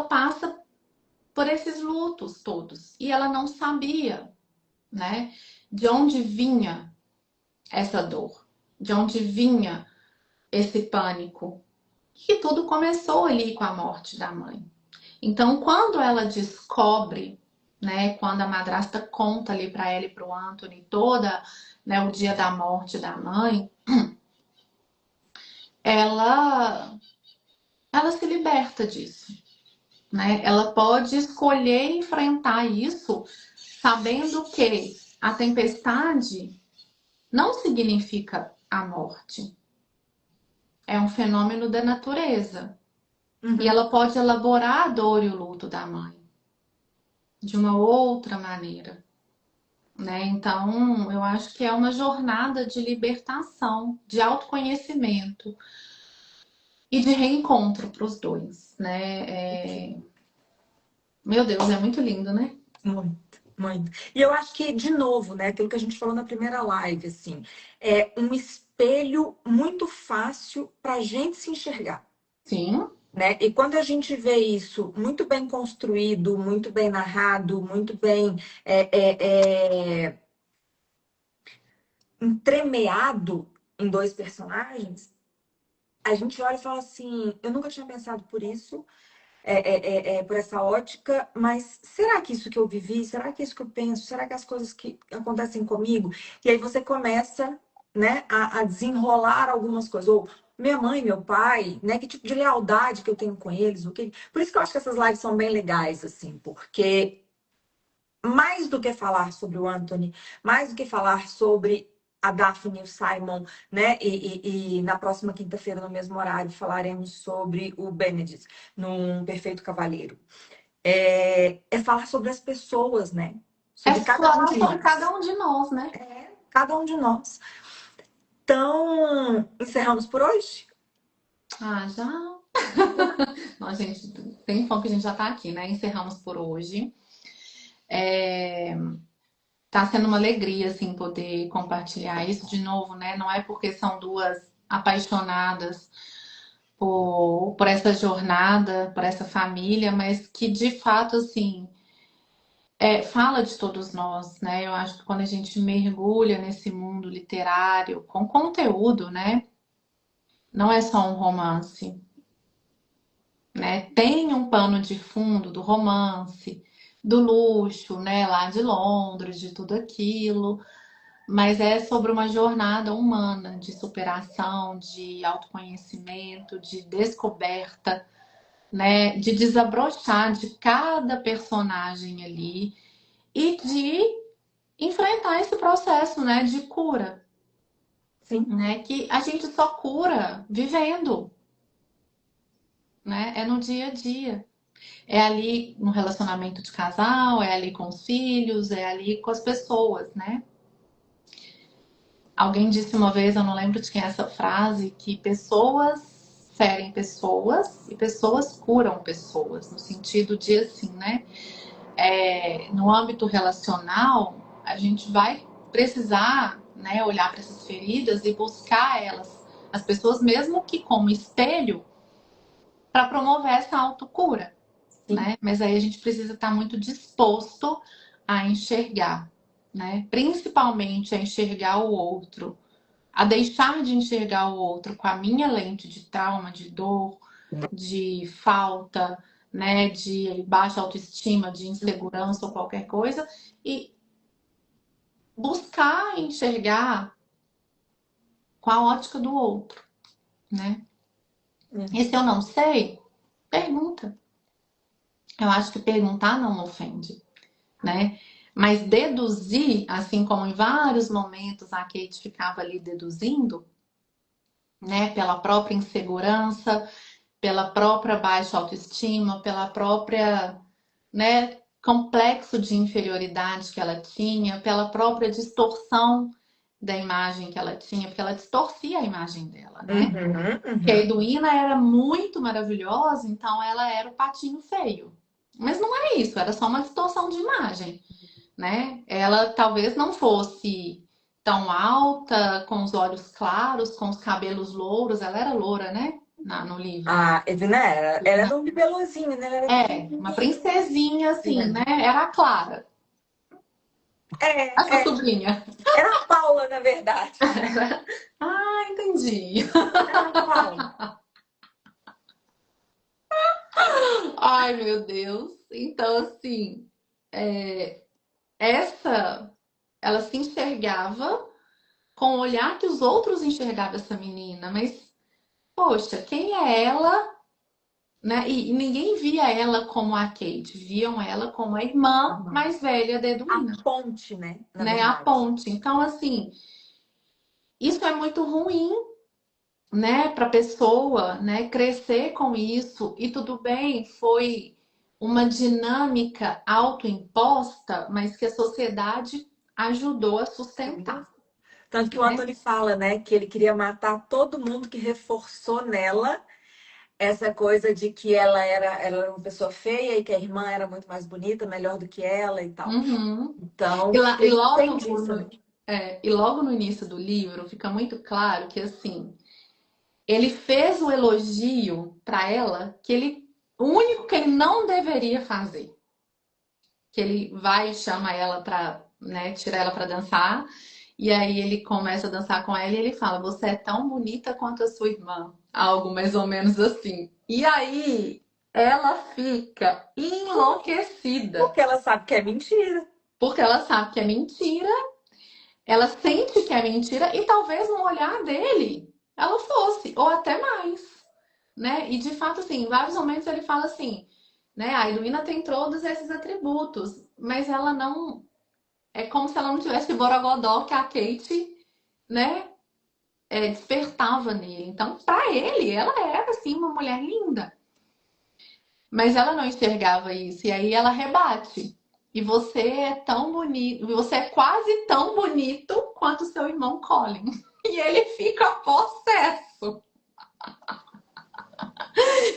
passa por esses lutos todos e ela não sabia, né, de onde vinha essa dor, de onde vinha esse pânico. Que tudo começou ali com a morte da mãe. Então, quando ela descobre, né, quando a madrasta conta ali para ela e para o Anthony toda, né, o dia da morte da mãe, ela ela se liberta disso, né? Ela pode escolher enfrentar isso sabendo que a tempestade não significa a morte. É um fenômeno da natureza. E Uhum. ela pode elaborar a dor e o luto da mãe de uma outra maneira, né? Então, eu acho que é uma jornada de libertação, de autoconhecimento e de reencontro para os dois, né? Meu Deus, é muito lindo, né? Muito, muito. E eu acho que, de novo, né, aquilo que a gente falou na primeira live, assim, é um espelho muito fácil para a gente se enxergar. Sim, Né? E quando a gente vê isso muito bem construído, muito bem narrado, muito bem entremeado em dois personagens, a gente olha e fala assim: eu nunca tinha pensado por isso, por essa ótica, mas será que isso que eu vivi, será que isso que eu penso, será que as coisas que acontecem comigo? E aí você começa, né, a desenrolar algumas coisas. Ou minha mãe, meu pai, né, que tipo de lealdade que eu tenho com eles, o que... Por isso que eu acho que essas lives são bem legais, assim, porque mais do que falar sobre o Anthony, mais do que falar sobre a Daphne e o Simon, né? E na próxima quinta-feira, no mesmo horário, falaremos sobre o Benedict, num Perfeito Cavalheiro. É falar sobre as pessoas, né? é Sobre cada um falar de sobre cada nós. um de nós, né? Cada um de nós. Então, encerramos por hoje? Ah, já. Nós, gente, tem fome que a gente já tá aqui, né? Encerramos por hoje. Tá sendo uma alegria, assim, poder compartilhar isso de novo, né? Não é porque são duas apaixonadas por essa jornada, por essa família, mas que de fato, assim, fala de todos nós, né? Eu acho que quando a gente mergulha nesse mundo literário com conteúdo, né? Não é só um romance, né? Tem um pano de fundo do romance, do luxo, né? Lá de Londres, de tudo aquilo. Mas é sobre uma jornada humana de superação, de autoconhecimento, de descoberta, né? De desabrochar de cada personagem ali e de enfrentar esse processo, né? De cura, Sim. né? Que a gente só cura vivendo, né? É no dia a dia. É ali no relacionamento de casal, é ali com os filhos, é ali com as pessoas, né? Alguém disse uma vez, eu não lembro de quem é essa frase, que pessoas ferem pessoas e pessoas curam pessoas, no sentido de assim, né? No âmbito relacional, a gente vai precisar, né, olhar para essas feridas e buscar elas, as pessoas, mesmo que como espelho, para promover essa autocura, Sim. né? Mas aí a gente precisa estar muito disposto a enxergar, né? Principalmente a enxergar o outro, a deixar de enxergar o outro com a minha lente de trauma, de dor, de falta, né, de baixa autoestima, de insegurança ou qualquer coisa, e buscar enxergar com a ótica do outro, né? E se eu não sei, pergunta. Eu acho que perguntar não ofende, né? Mas deduzir, assim como em vários momentos a Kate ficava ali deduzindo, né, pela própria insegurança, pela própria baixa autoestima, pela própria, né, complexo de inferioridade que ela tinha, pela própria distorção da imagem que ela tinha, porque ela distorcia a imagem dela, né? Porque a Eduína era muito maravilhosa, então ela era o patinho feio. Mas não é isso, era só uma distorção de imagem, né? Ela talvez não fosse tão alta, com os olhos claros, com os cabelos louros, ela era loura, né? No livro. A Edna era, ela era um bibelozinho, né? Ela era Uma pequenininha. princesinha, assim, né? Era a Clara, a sua É, sobrinha. era a Paula, na verdade. Ah, entendi. Era a Paula. Ai, meu Deus. Então, assim, essa, ela se enxergava com o olhar que os outros enxergavam essa menina, mas, poxa, quem é ela, né? E ninguém via ela como a Kate, viam ela como a irmã mais velha da A Edwina, ponte, né? Na né? A verdade. ponte. Então, assim, isso é muito ruim, né, para a pessoa, né, crescer com isso. E tudo bem, foi uma dinâmica autoimposta, mas que a sociedade ajudou a sustentar, Tanto que o né? Anthony fala, né, que ele queria matar todo mundo que reforçou nela essa coisa de que ela era uma pessoa feia e que a irmã era muito mais bonita, melhor do que ela e tal. Uhum. Então, E ele entende isso, né? e logo no início do livro fica muito claro que assim ele fez o elogio para ela que ele o único que ele não deveria fazer, que ele vai e chama ela para, né, tirar ela para dançar. E aí ele começa a dançar com ela e ele fala: "Você é tão bonita quanto a sua irmã", algo mais ou menos assim. E aí ela fica enlouquecida, Porque ela sabe que é mentira. porque ela sabe que é mentira, ela sente que é mentira e talvez no olhar dele ela fosse, ou até mais, né? E de fato, assim, em vários momentos ele fala assim, né? A Heloína tem todos esses atributos, mas ela não. É como se ela não tivesse borogodó que a Kate, né? Despertava nele. Então, para ele, ela era, assim, uma mulher linda. Mas ela não enxergava isso. E aí ela rebate. E você é tão bonito, você é quase tão bonito quanto seu irmão Colin. E ele fica possesso.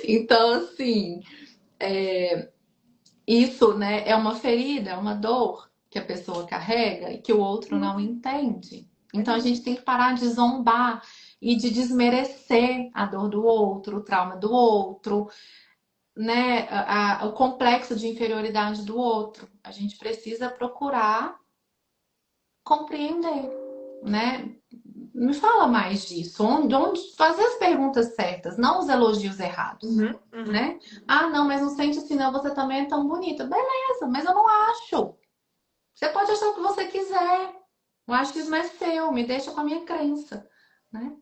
Então, assim, isso, né, é uma ferida, é uma dor que a pessoa carrega e que o outro não entende. Então a gente tem que parar de zombar e de desmerecer a dor do outro, o trauma do outro, né, o complexo de inferioridade do outro. A gente precisa procurar compreender, né? Me fala mais disso. Onde fazer as perguntas certas, não os elogios errados, Uhum, uhum. né? Ah, não, mas não sente assim, não. Você também é tão bonita. Beleza, mas eu não acho. Você pode achar o que você quiser. Eu acho que isso não é seu. Me deixa com a minha crença, né?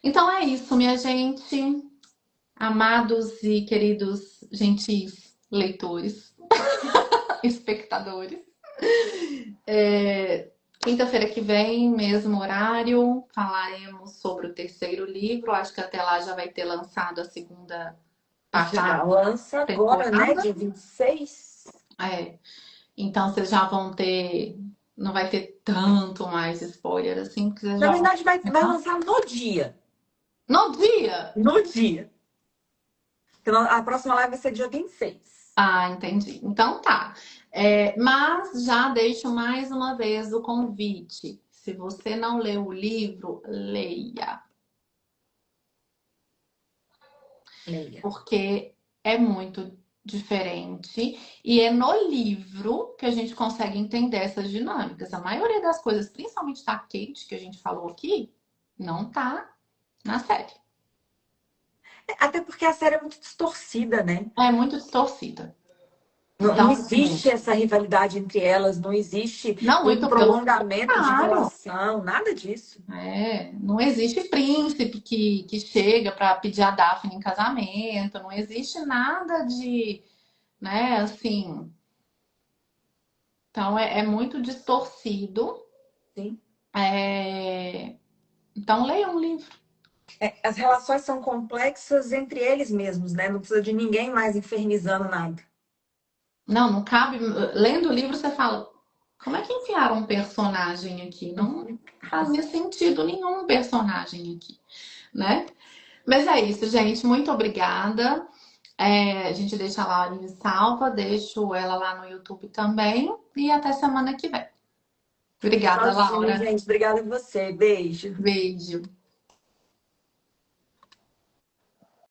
Então é isso, minha gente. Amados e queridos, gentis leitores, espectadores. Quinta-feira que vem, mesmo horário, falaremos sobre o terceiro livro. Acho que até lá já vai ter lançado a segunda parte Já da lança agora, né? temporada. Dia 26. É, então vocês já vão ter. Não vai ter tanto mais spoiler assim, porque vocês Na já vão. verdade, vai lançar no dia. No dia! No dia. Então, a próxima live vai ser dia 26. Ah, entendi. Então tá. Mas já deixo mais uma vez o convite. Se você não leu o livro, leia, Leia. porque é muito diferente e é no livro que a gente consegue entender essas dinâmicas. A maioria das coisas, principalmente da Kate, que a gente falou aqui, não tá na série. Até porque a série é muito distorcida, né? É muito distorcida. Não Então, assim, existe essa rivalidade entre elas, não existe não um muito pelo prolongamento de contrário. relação, nada disso. Não existe príncipe que chega para pedir a Daphne em casamento, não existe nada de, né, assim. Então é muito distorcido. Sim. É, então leia um livro. As relações são complexas entre eles mesmos, né? Não precisa de ninguém mais infernizando nada. Não cabe. Lendo o livro, você fala, como é que enfiaram um personagem aqui? Não fazia sentido nenhum personagem aqui, né? Mas é isso, gente. Muito obrigada. A gente deixa a Laurinha salva, deixo ela lá no YouTube também. E até semana que vem. Obrigada, Tchauzinho, Laura. gente. Obrigada a você. Beijo. Beijo.